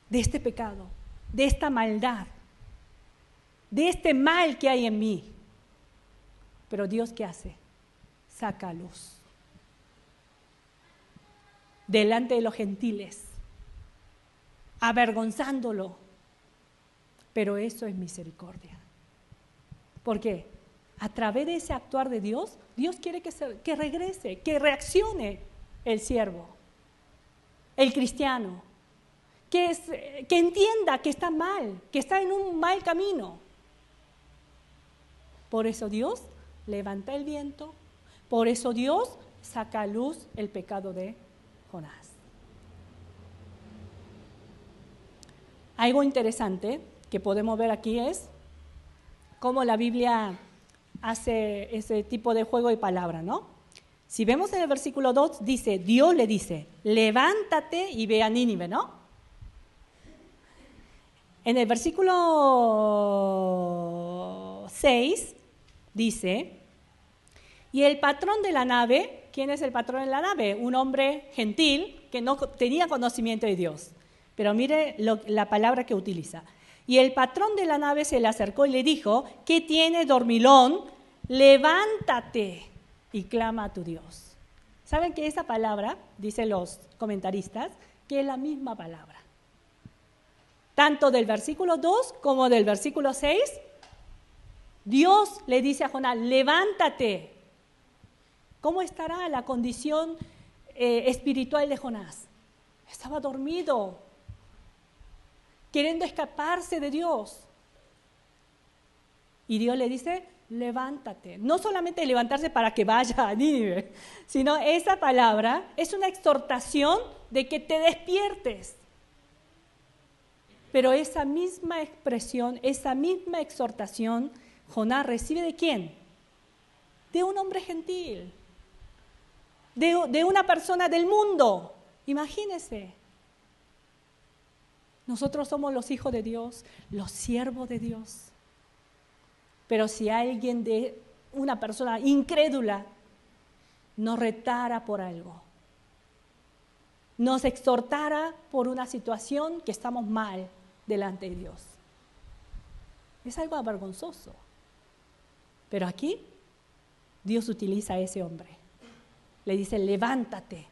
de este pecado, de esta maldad, de este mal que hay en mí. Pero Dios, ¿qué hace? Saca a luz. Delante de los gentiles, avergonzándolo. Pero eso es misericordia. ¿Por qué? A través de ese actuar de Dios, Dios quiere que regrese, que reaccione el siervo, el cristiano, que entienda que está mal, que está en un mal camino. Por eso Dios levanta el viento, por eso Dios saca a luz el pecado de Jonás. Algo interesante que podemos ver aquí es cómo la Biblia hace ese tipo de juego de palabras, ¿no? Si vemos en el versículo 2, dice, Dios le dice, levántate y ve a Nínive, ¿no? En el versículo 6 dice, y el patrón de la nave, ¿quién es el patrón de la nave? Un hombre gentil que no tenía conocimiento de Dios. Pero mire la palabra que utiliza. Y el patrón de la nave se le acercó y le dijo, ¿qué tiene, dormilón? Levántate y clama a tu Dios. ¿Saben que esa palabra, dicen los comentaristas, que es la misma palabra? Tanto del versículo 2 como del versículo 6, Dios le dice a Jonás, levántate. ¿Cómo estará la condición espiritual de Jonás? Estaba dormido, queriendo escaparse de Dios. Y Dios le dice, levántate. No solamente levantarse para que vaya a Nínive, sino esa palabra es una exhortación de que te despiertes. Pero esa misma expresión, esa misma exhortación, Jonás recibe ¿de quién? De un hombre gentil, de una persona del mundo. Imagínese. Nosotros somos los hijos de Dios, los siervos de Dios. Pero si alguien una persona incrédula nos retara por algo, nos exhortara por una situación que estamos mal delante de Dios, es algo vergonzoso. Pero aquí Dios utiliza a ese hombre. Le dice, levántate.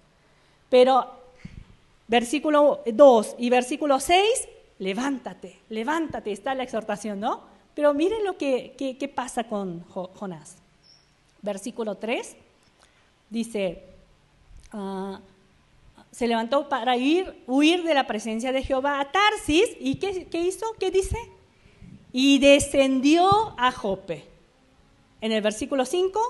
Pero versículo 2 y versículo 6, levántate, está la exhortación, ¿no? Pero miren lo que pasa con Jonás. Versículo 3 dice, se levantó para huir de la presencia de Jehová a Tarsis, ¿y qué hizo? ¿Qué dice? Y descendió a Jope. En el versículo 5,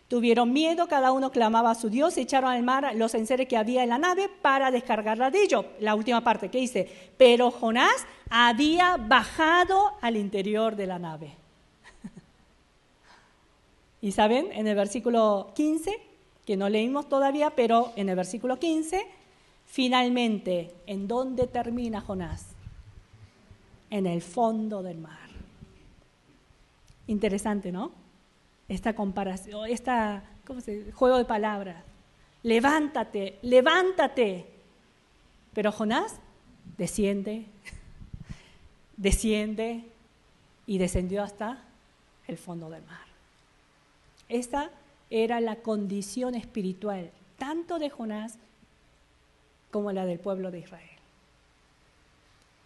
tuvieron miedo, cada uno clamaba a su Dios, echaron al mar los enseres que había en la nave para descargarla de ellos. La última parte, ¿qué dice? Pero Jonás había bajado al interior de la nave. Y saben, en el versículo 15, que no leímos todavía, pero en el versículo 15, finalmente, ¿en dónde termina Jonás? En el fondo del mar. Interesante, ¿no? Esta comparación, juego de palabras. Levántate, levántate. Pero Jonás desciende y descendió hasta el fondo del mar. Esa era la condición espiritual, tanto de Jonás como la del pueblo de Israel.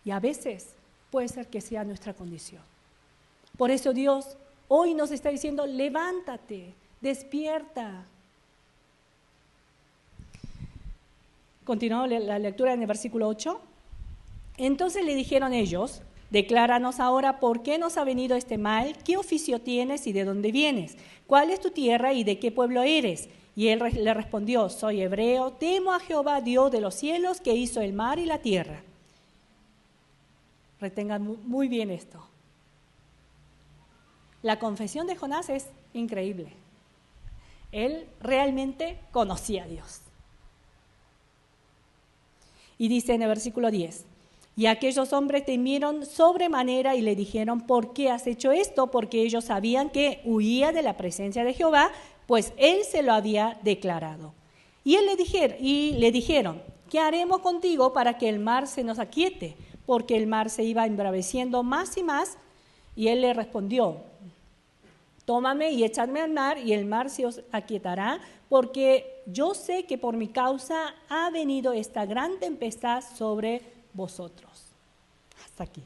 Y a veces puede ser que sea nuestra condición. Por eso Dios hoy nos está diciendo, levántate, despierta. Continuamos la lectura en el versículo 8. Entonces le dijeron ellos, decláranos ahora por qué nos ha venido este mal, qué oficio tienes y de dónde vienes, cuál es tu tierra y de qué pueblo eres. Y él le respondió, soy hebreo, temo a Jehová, Dios de los cielos, que hizo el mar y la tierra. Retengan muy bien esto. La confesión de Jonás es increíble. Él realmente conocía a Dios. Y dice en el versículo 10, y aquellos hombres temieron sobremanera y le dijeron, ¿por qué has hecho esto? Porque ellos sabían que huía de la presencia de Jehová, pues él se lo había declarado. Y le dijeron, ¿qué haremos contigo para que el mar se nos aquiete? Porque el mar se iba embraveciendo más y más. Y él le respondió, tómame y échadme al mar, y el mar se os aquietará, porque yo sé que por mi causa ha venido esta gran tempestad sobre vosotros. Hasta aquí.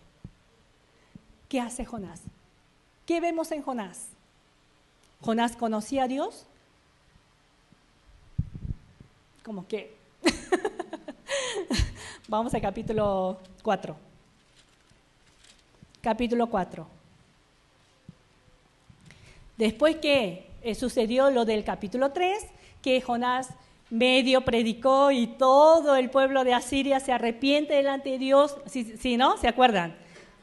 ¿Qué hace Jonás? ¿Qué vemos en Jonás? ¿Jonás conocía a Dios? ¿Cómo qué? Vamos al capítulo 4. Capítulo 4. Después que sucedió lo del capítulo 3, que Jonás medio predicó y todo el pueblo de Asiria se arrepiente delante de Dios, ¿sí, no? ¿Se acuerdan?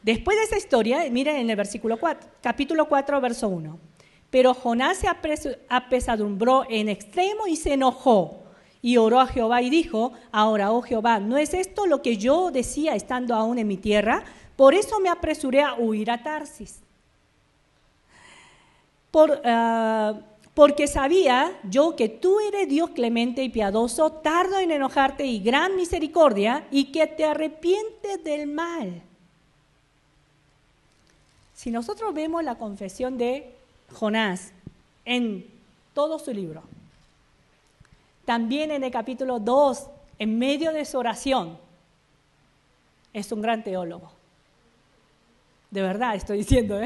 Después de esa historia, miren en el versículo 4, capítulo 4, verso 1. Pero Jonás se apesadumbró en extremo y se enojó y oró a Jehová y dijo, ahora, oh Jehová, ¿no es esto lo que yo decía estando aún en mi tierra? Por eso me apresuré a huir a Tarsis. Porque sabía yo que tú eres Dios clemente y piadoso, tardo en enojarte y gran misericordia, y que te arrepientes del mal. Si nosotros vemos la confesión de Jonás en todo su libro, también en el capítulo 2, en medio de su oración, es un gran teólogo. De verdad estoy diciendo,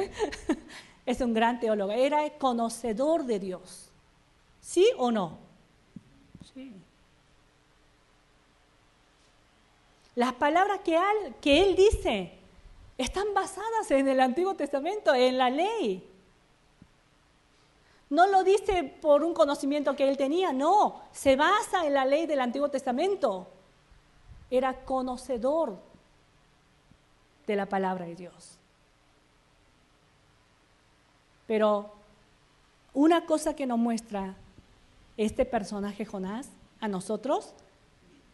es un gran teólogo. Era conocedor de Dios. ¿Sí o no? Sí. Las palabras que él dice están basadas en el Antiguo Testamento, en la ley. No lo dice por un conocimiento que él tenía, no. Se basa en la ley del Antiguo Testamento. Era conocedor de la palabra de Dios. Pero una cosa que nos muestra este personaje Jonás a nosotros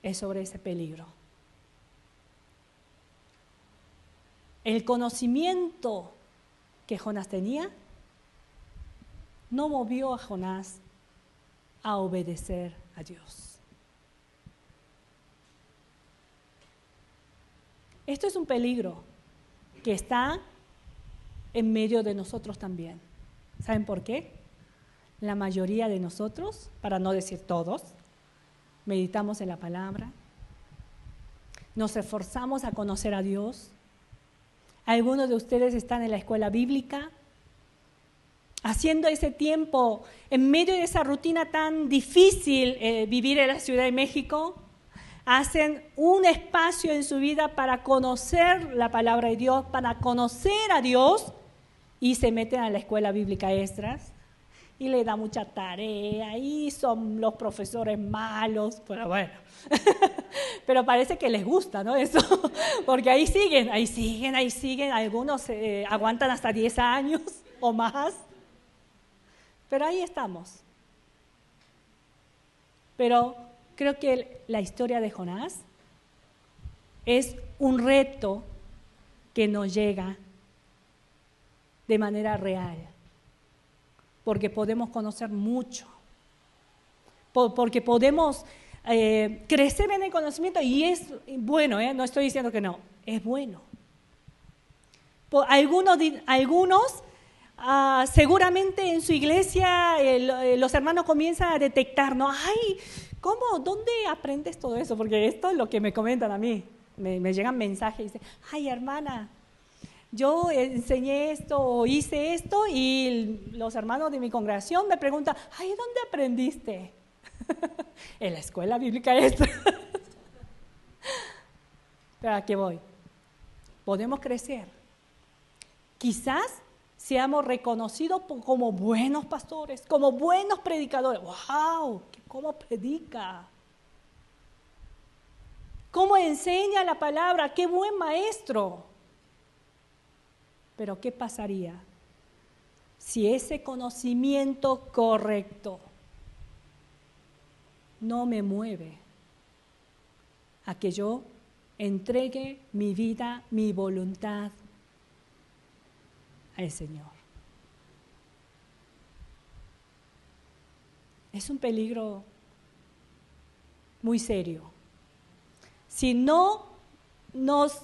es sobre ese peligro. El conocimiento que Jonás tenía no movió a Jonás a obedecer a Dios. Esto es un peligro que está en medio de nosotros también. ¿Saben por qué? La mayoría de nosotros, para no decir todos, meditamos en la palabra, nos esforzamos a conocer a Dios. Algunos de ustedes están en la escuela bíblica, haciendo ese tiempo, en medio de esa rutina tan difícil, vivir en la Ciudad de México, hacen un espacio en su vida para conocer la palabra de Dios, para conocer a Dios, y se meten a la escuela bíblica extras y le da mucha tarea y son los profesores malos, pero bueno, pero parece que les gusta, ¿no? Eso, porque ahí siguen, algunos aguantan hasta 10 años o más, pero ahí estamos. Pero creo que la historia de Jonás es un reto que nos llega de manera real, porque podemos conocer mucho, porque podemos crecer en el conocimiento, y es bueno, no estoy diciendo que no, es bueno. Algunos seguramente en su iglesia los hermanos comienzan a detectar, ¿no? Ay, ¿cómo? ¿Dónde aprendes todo eso? Porque esto es lo que me comentan a mí, me llegan mensajes y dicen, ay, hermana, yo enseñé esto o hice esto, y los hermanos de mi congregación me preguntan, ay, ¿dónde aprendiste? En la escuela bíblica esta. Pero ¿a qué voy? Podemos crecer. Quizás seamos reconocidos como buenos pastores, como buenos predicadores. ¡Wow! ¿Cómo predica? ¿Cómo enseña la palabra? ¡Qué buen maestro! Pero ¿qué pasaría si ese conocimiento correcto no me mueve a que yo entregue mi vida, mi voluntad al Señor? Es un peligro muy serio. Si no nos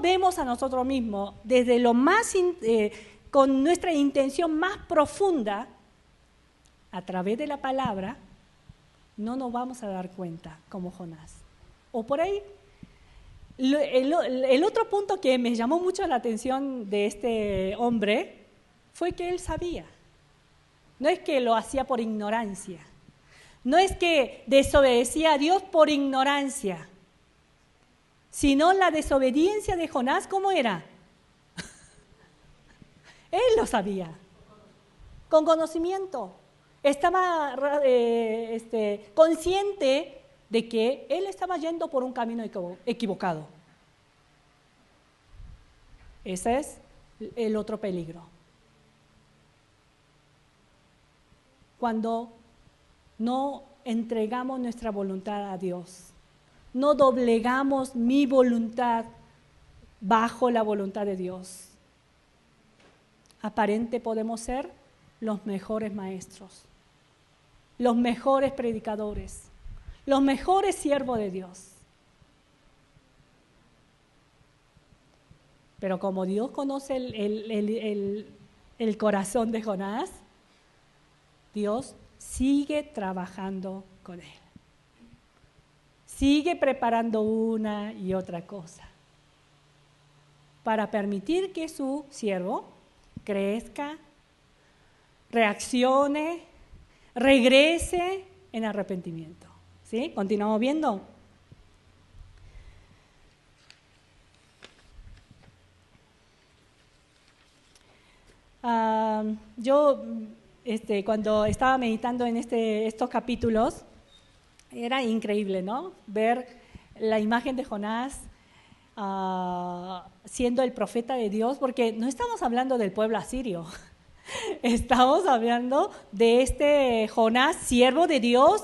vemos a nosotros mismos desde lo más, con nuestra intención más profunda, a través de la palabra, no nos vamos a dar cuenta como Jonás. O por ahí, el otro punto que me llamó mucho la atención de este hombre fue que él sabía. No es que lo hacía por ignorancia. No es que desobedecía a Dios por ignorancia, sino la desobediencia de Jonás, ¿cómo era? Él lo sabía, con conocimiento. Estaba consciente de que él estaba yendo por un camino equivocado. Ese es el otro peligro. Cuando no entregamos nuestra voluntad a Dios, no doblegamos mi voluntad bajo la voluntad de Dios. Aparente podemos ser los mejores maestros, los mejores predicadores, los mejores siervos de Dios. Pero como Dios conoce el corazón de Jonás, Dios sigue trabajando con él. Sigue preparando una y otra cosa para permitir que su siervo crezca, reaccione, regrese en arrepentimiento. ¿Sí? ¿Continuamos viendo? Yo cuando estaba meditando en estos capítulos, era increíble, ¿no? Ver la imagen de Jonás siendo el profeta de Dios, porque no estamos hablando del pueblo asirio, estamos hablando de este Jonás, siervo de Dios,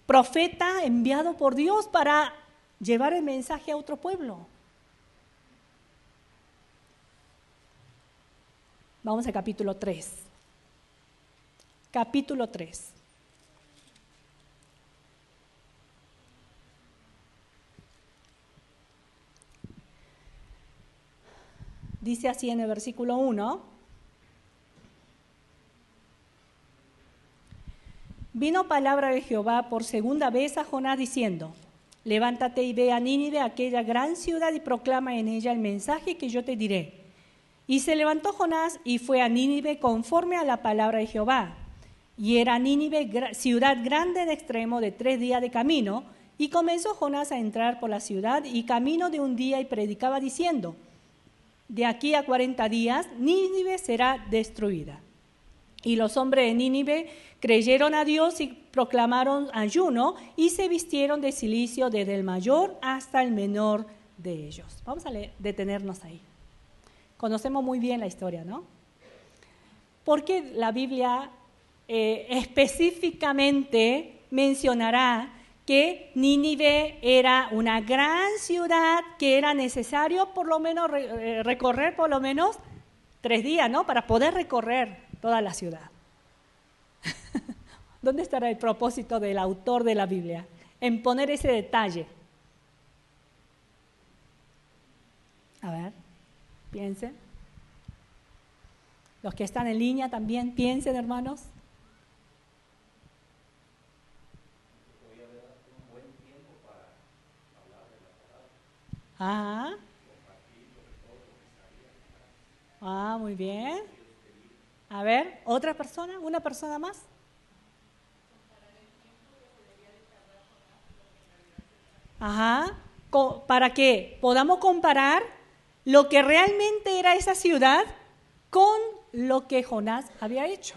profeta enviado por Dios para llevar el mensaje a otro pueblo. Vamos al capítulo 3. Capítulo 3. Dice así en el versículo 1. Vino palabra de Jehová por segunda vez a Jonás diciendo: levántate y ve a Nínive, aquella gran ciudad, y proclama en ella el mensaje que yo te diré. Y se levantó Jonás y fue a Nínive conforme a la palabra de Jehová. Y era Nínive ciudad grande en extremo, de 3 días de camino. Y comenzó Jonás a entrar por la ciudad, y camino de un día, y predicaba diciendo: de aquí a 40 días Nínive será destruida. Y los hombres de Nínive creyeron a Dios y proclamaron ayuno, y se vistieron de cilicio desde el mayor hasta el menor de ellos. Vamos a detenernos ahí. Conocemos muy bien la historia, ¿no? Porque la Biblia específicamente mencionará que Nínive era una gran ciudad que era necesario por lo menos recorrer por lo menos 3 días, ¿no? Para poder recorrer toda la ciudad. ¿Dónde estará el propósito del autor de la Biblia? En poner ese detalle. A ver, piensen. Los que están en línea también piensen, hermanos. Ajá. Muy bien. A ver, ¿otra persona? ¿Una persona más? Ajá. Para que podamos comparar lo que realmente era esa ciudad con lo que Jonás había hecho.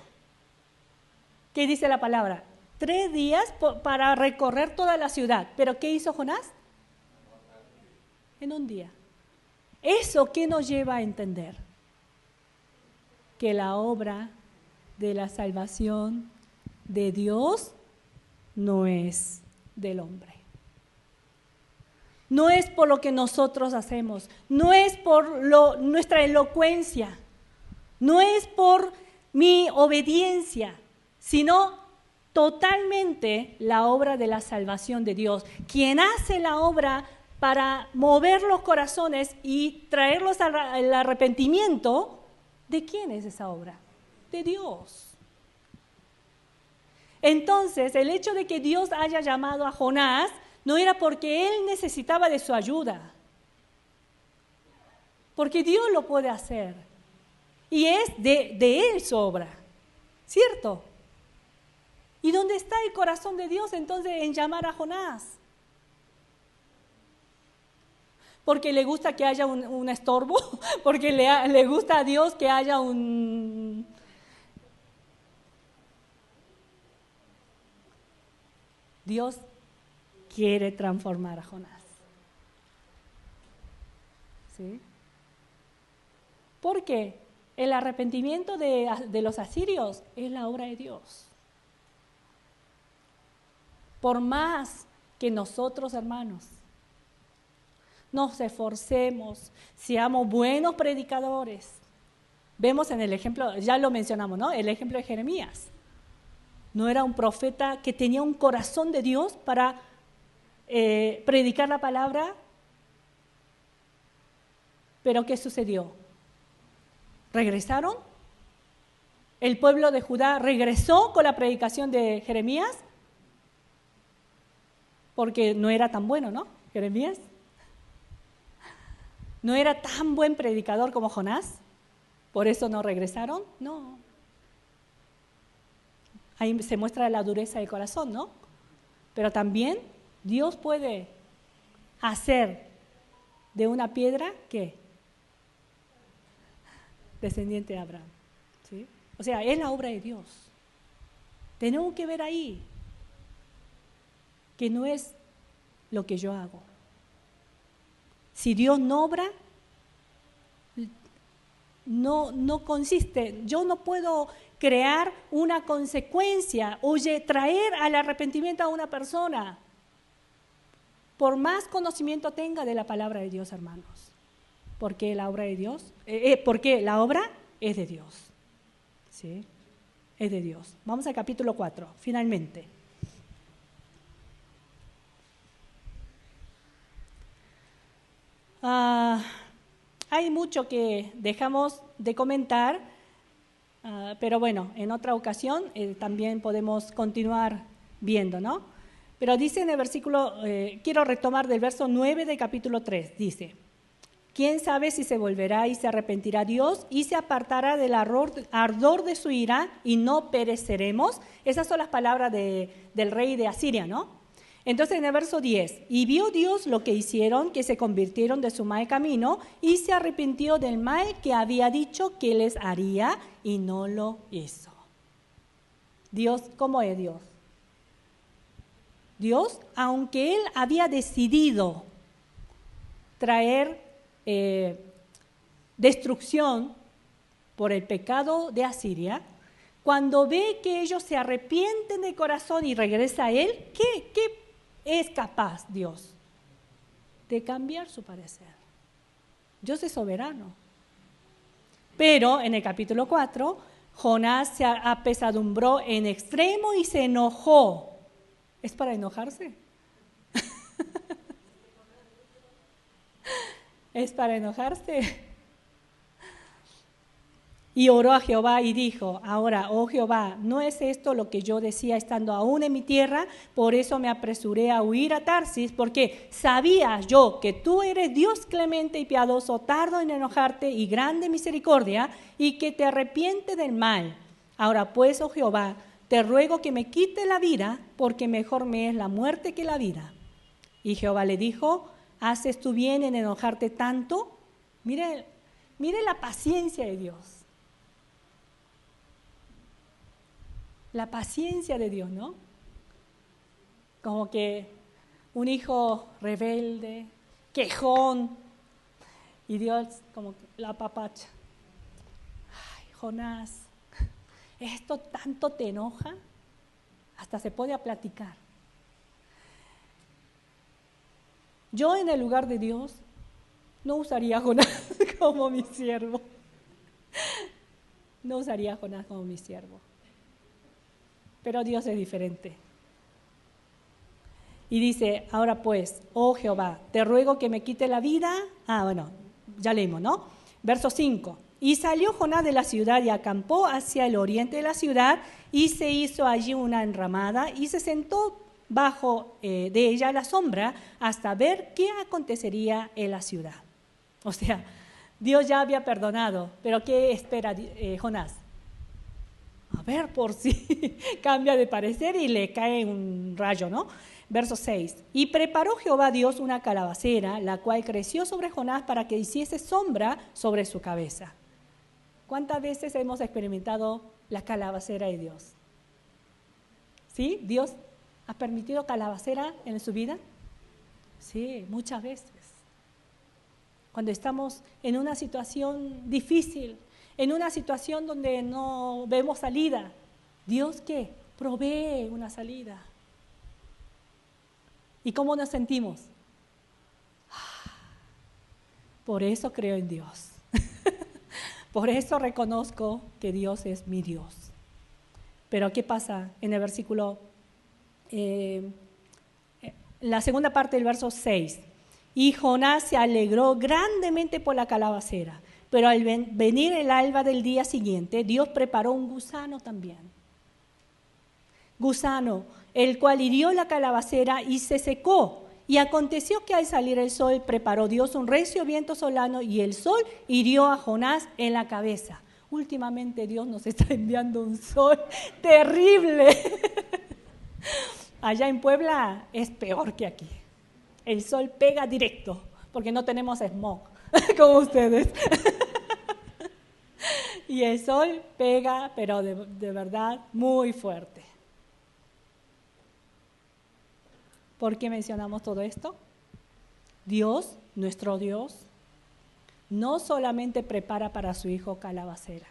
¿Qué dice la palabra? 3 días para recorrer toda la ciudad. ¿Pero qué hizo Jonás? En un día. ¿Eso qué nos lleva a entender? Que la obra de la salvación de Dios no es del hombre. No es por lo que nosotros hacemos, no es por nuestra elocuencia, no es por mi obediencia, sino totalmente la obra de la salvación de Dios. Quien hace la obra para mover los corazones y traerlos al arrepentimiento, ¿de quién es esa obra? De Dios. Entonces, el hecho de que Dios haya llamado a Jonás no era porque él necesitaba de su ayuda, porque Dios lo puede hacer y es de él su obra, ¿cierto? ¿Y dónde está el corazón de Dios entonces en llamar a Jonás? ¿Porque le gusta que haya un estorbo? ¿Porque le gusta a Dios que haya un... Dios quiere transformar a Jonás. ¿Sí? Porque el arrepentimiento de los asirios es la obra de Dios. Por más que nosotros, hermanos, nos esforcemos, seamos buenos predicadores. Vemos en el ejemplo, ya lo mencionamos, ¿no? El ejemplo de Jeremías. No era un profeta que tenía un corazón de Dios para predicar la palabra, pero ¿qué sucedió? ¿Regresaron? ¿El pueblo de Judá regresó con la predicación de Jeremías? Porque no era tan bueno, ¿no? Jeremías. ¿No era tan buen predicador como Jonás? ¿Por eso no regresaron? No. Ahí se muestra la dureza del corazón, ¿no? Pero también Dios puede hacer de una piedra, ¿qué? Descendiente de Abraham. ¿Sí? O sea, es la obra de Dios. Tenemos que ver ahí que no es lo que yo hago. Si Dios no obra, no consiste, yo no puedo crear una consecuencia, oye, traer al arrepentimiento a una persona, por más conocimiento tenga de la palabra de Dios, hermanos, porque la obra de Dios, porque la obra es de Dios, ¿sí? Es de Dios. Vamos al capítulo 4, finalmente. Hay mucho que dejamos de comentar, pero bueno, en otra ocasión también podemos continuar viendo, ¿no? Pero dice en el versículo, quiero retomar del verso 9 del capítulo 3, dice: ¿quién sabe si se volverá y se arrepentirá Dios y se apartará del ardor de su ira y no pereceremos? Esas son las palabras del rey de Asiria, ¿no? Entonces en el verso 10, y vio Dios lo que hicieron, que se convirtieron de su mal camino y se arrepintió del mal que había dicho que les haría y no lo hizo. Dios, ¿cómo es Dios? Dios, aunque Él había decidido traer destrucción por el pecado de Asiria, cuando ve que ellos se arrepienten de corazón y regresa a Él, ¿qué es capaz Dios? De cambiar su parecer. Dios es soberano. Pero en el capítulo 4, Jonás se apesadumbró en extremo y se enojó. ¿Es para enojarse? ¿Es para enojarse? Y oró a Jehová y dijo: ahora, oh Jehová, ¿no es esto lo que yo decía estando aún en mi tierra? Por eso me apresuré a huir a Tarsis, porque sabía yo que tú eres Dios clemente y piadoso, tardo en enojarte y grande misericordia, y que te arrepientes del mal. Ahora pues, oh Jehová, te ruego que me quite la vida, porque mejor me es la muerte que la vida. Y Jehová le dijo: ¿haces tú bien en enojarte tanto? Mire, mire la paciencia de Dios. La paciencia de Dios, ¿no? Como que un hijo rebelde, quejón, y Dios como que la apapacha. Ay, Jonás, ¿esto tanto te enoja? Hasta se pone a platicar. Yo en el lugar de Dios no usaría a Jonás como mi siervo. No usaría a Jonás como mi siervo. Pero Dios es diferente. Y dice, ahora pues, oh Jehová, te ruego que me quite la vida. Bueno, ya leímos, ¿no? Verso 5. Y salió Jonás de la ciudad y acampó hacia el oriente de la ciudad y se hizo allí una enramada y se sentó bajo de ella la sombra hasta ver qué acontecería en la ciudad. O sea, Dios ya había perdonado, pero ¿qué espera Jonás? A ver por si cambia de parecer y le cae un rayo, ¿no? Verso 6. Y preparó Jehová Dios una calabacera, la cual creció sobre Jonás para que hiciese sombra sobre su cabeza. ¿Cuántas veces hemos experimentado la calabacera de Dios? ¿Sí? ¿Dios ha permitido calabacera en su vida? Sí, muchas veces. Cuando estamos en una situación difícil, en una situación donde no vemos salida, ¿Dios qué? Provee una salida. ¿Y cómo nos sentimos? Por eso creo en Dios. Por eso reconozco que Dios es mi Dios. Pero ¿qué pasa en el versículo, la segunda parte del verso 6? Y Jonás se alegró grandemente por la calabacera, pero al venir el alba del día siguiente, Dios preparó un gusano también. Gusano, el cual hirió la calabacera y se secó. Y aconteció que al salir el sol, preparó Dios un recio viento solano y el sol hirió a Jonás en la cabeza. Últimamente Dios nos está enviando un sol terrible. Allá en Puebla es peor que aquí. El sol pega directo, porque no tenemos smog, como ustedes. Y el sol pega, pero de verdad, muy fuerte. ¿Por qué mencionamos todo esto? Dios, nuestro Dios, no solamente prepara para su hijo calabacera.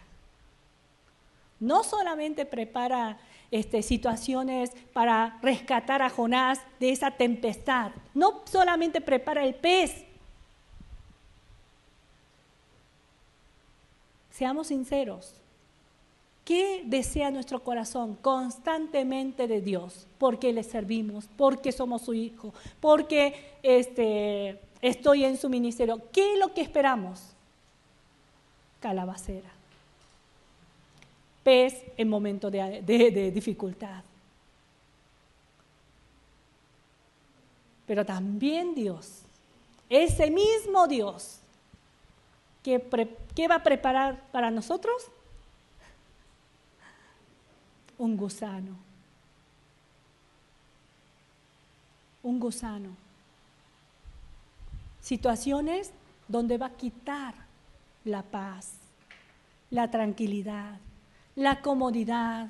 No solamente prepara situaciones para rescatar a Jonás de esa tempestad. No solamente prepara el pez. Seamos sinceros. ¿Qué desea nuestro corazón constantemente de Dios? Porque le servimos, porque somos su hijo, porque estoy en su ministerio. ¿Qué es lo que esperamos? Calabacera. Pez en momento de dificultad. Pero también Dios, ese mismo Dios, ¿qué va a preparar para nosotros? Un gusano. Un gusano. Situaciones donde va a quitar la paz, la tranquilidad, la comodidad.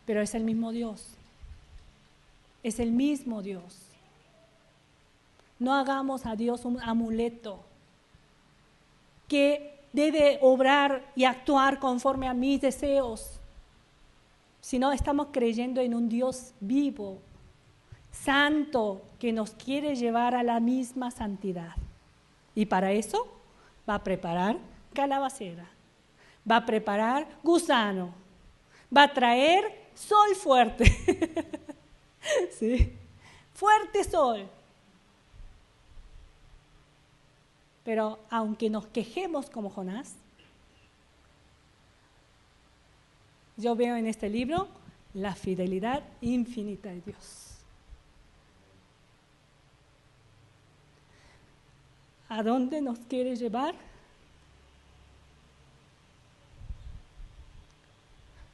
Pero es el mismo Dios. Es el mismo Dios. No hagamos a Dios un amuleto que debe obrar y actuar conforme a mis deseos, sino estamos creyendo en un Dios vivo, santo, que nos quiere llevar a la misma santidad. Y para eso va a preparar calabacera, va a preparar gusano, va a traer sol fuerte, ¿sí? Fuerte sol. Pero aunque nos quejemos como Jonás, yo veo en este libro la fidelidad infinita de Dios. ¿A dónde nos quiere llevar?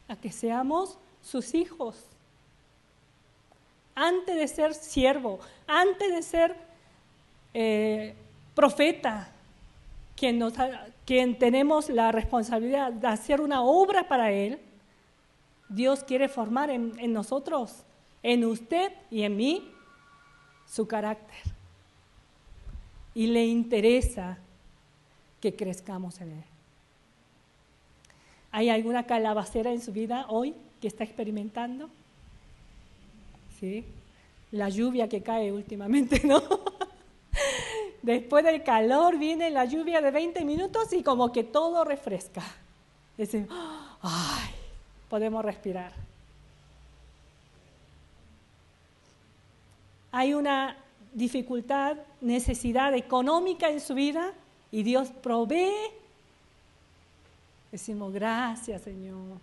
A que seamos sus hijos. Antes de ser siervo, antes de ser profeta, quien tenemos la responsabilidad de hacer una obra para Él, Dios quiere formar en nosotros, en usted y en mí, su carácter. Y le interesa que crezcamos en Él. ¿Hay alguna calabacera en su vida hoy que está experimentando? ¿Sí? La lluvia que cae últimamente, ¿no? Después del calor viene la lluvia de 20 minutos y como que todo refresca. Decimos, ¡ay! Podemos respirar. Hay una dificultad, necesidad económica en su vida y Dios provee. Decimos, gracias, Señor,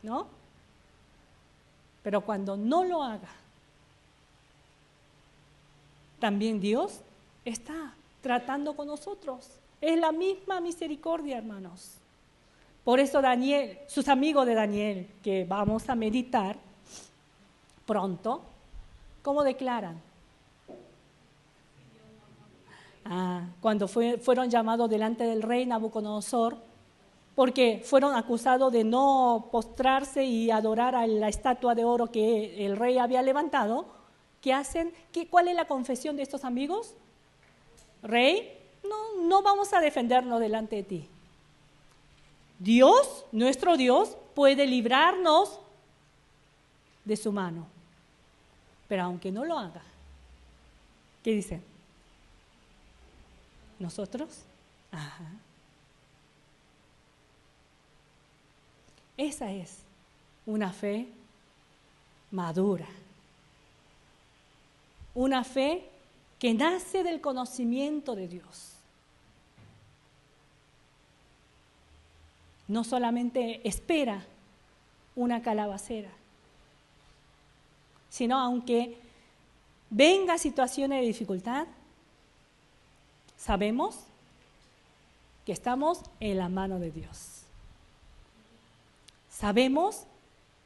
¿no? Pero cuando no lo haga, también Dios está tratando con nosotros. Es la misma misericordia, hermanos. Por eso Daniel, sus amigos de Daniel, que vamos a meditar pronto, ¿cómo declaran? Cuando fueron llamados delante del rey Nabucodonosor, porque fueron acusados de no postrarse y adorar a la estatua de oro que el rey había levantado, ¿qué hacen? ¿Cuál es la confesión de estos amigos? Rey, no vamos a defendernos delante de ti. Dios, nuestro Dios, puede librarnos de su mano. Pero aunque no lo haga, ¿qué dicen? ¿Nosotros? Ajá. Esa es una fe madura. Una fe que nace del conocimiento de Dios. No solamente espera una calabacera, sino aunque venga situaciones de dificultad, sabemos que estamos en la mano de Dios. Sabemos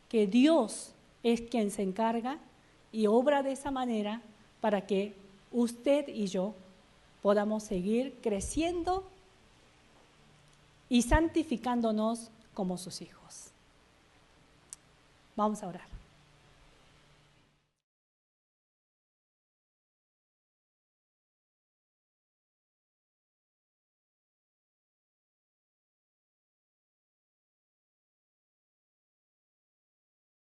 que Dios es quien se encarga y obra de esa manera para que usted y yo podamos seguir creciendo y santificándonos como sus hijos. Vamos a orar.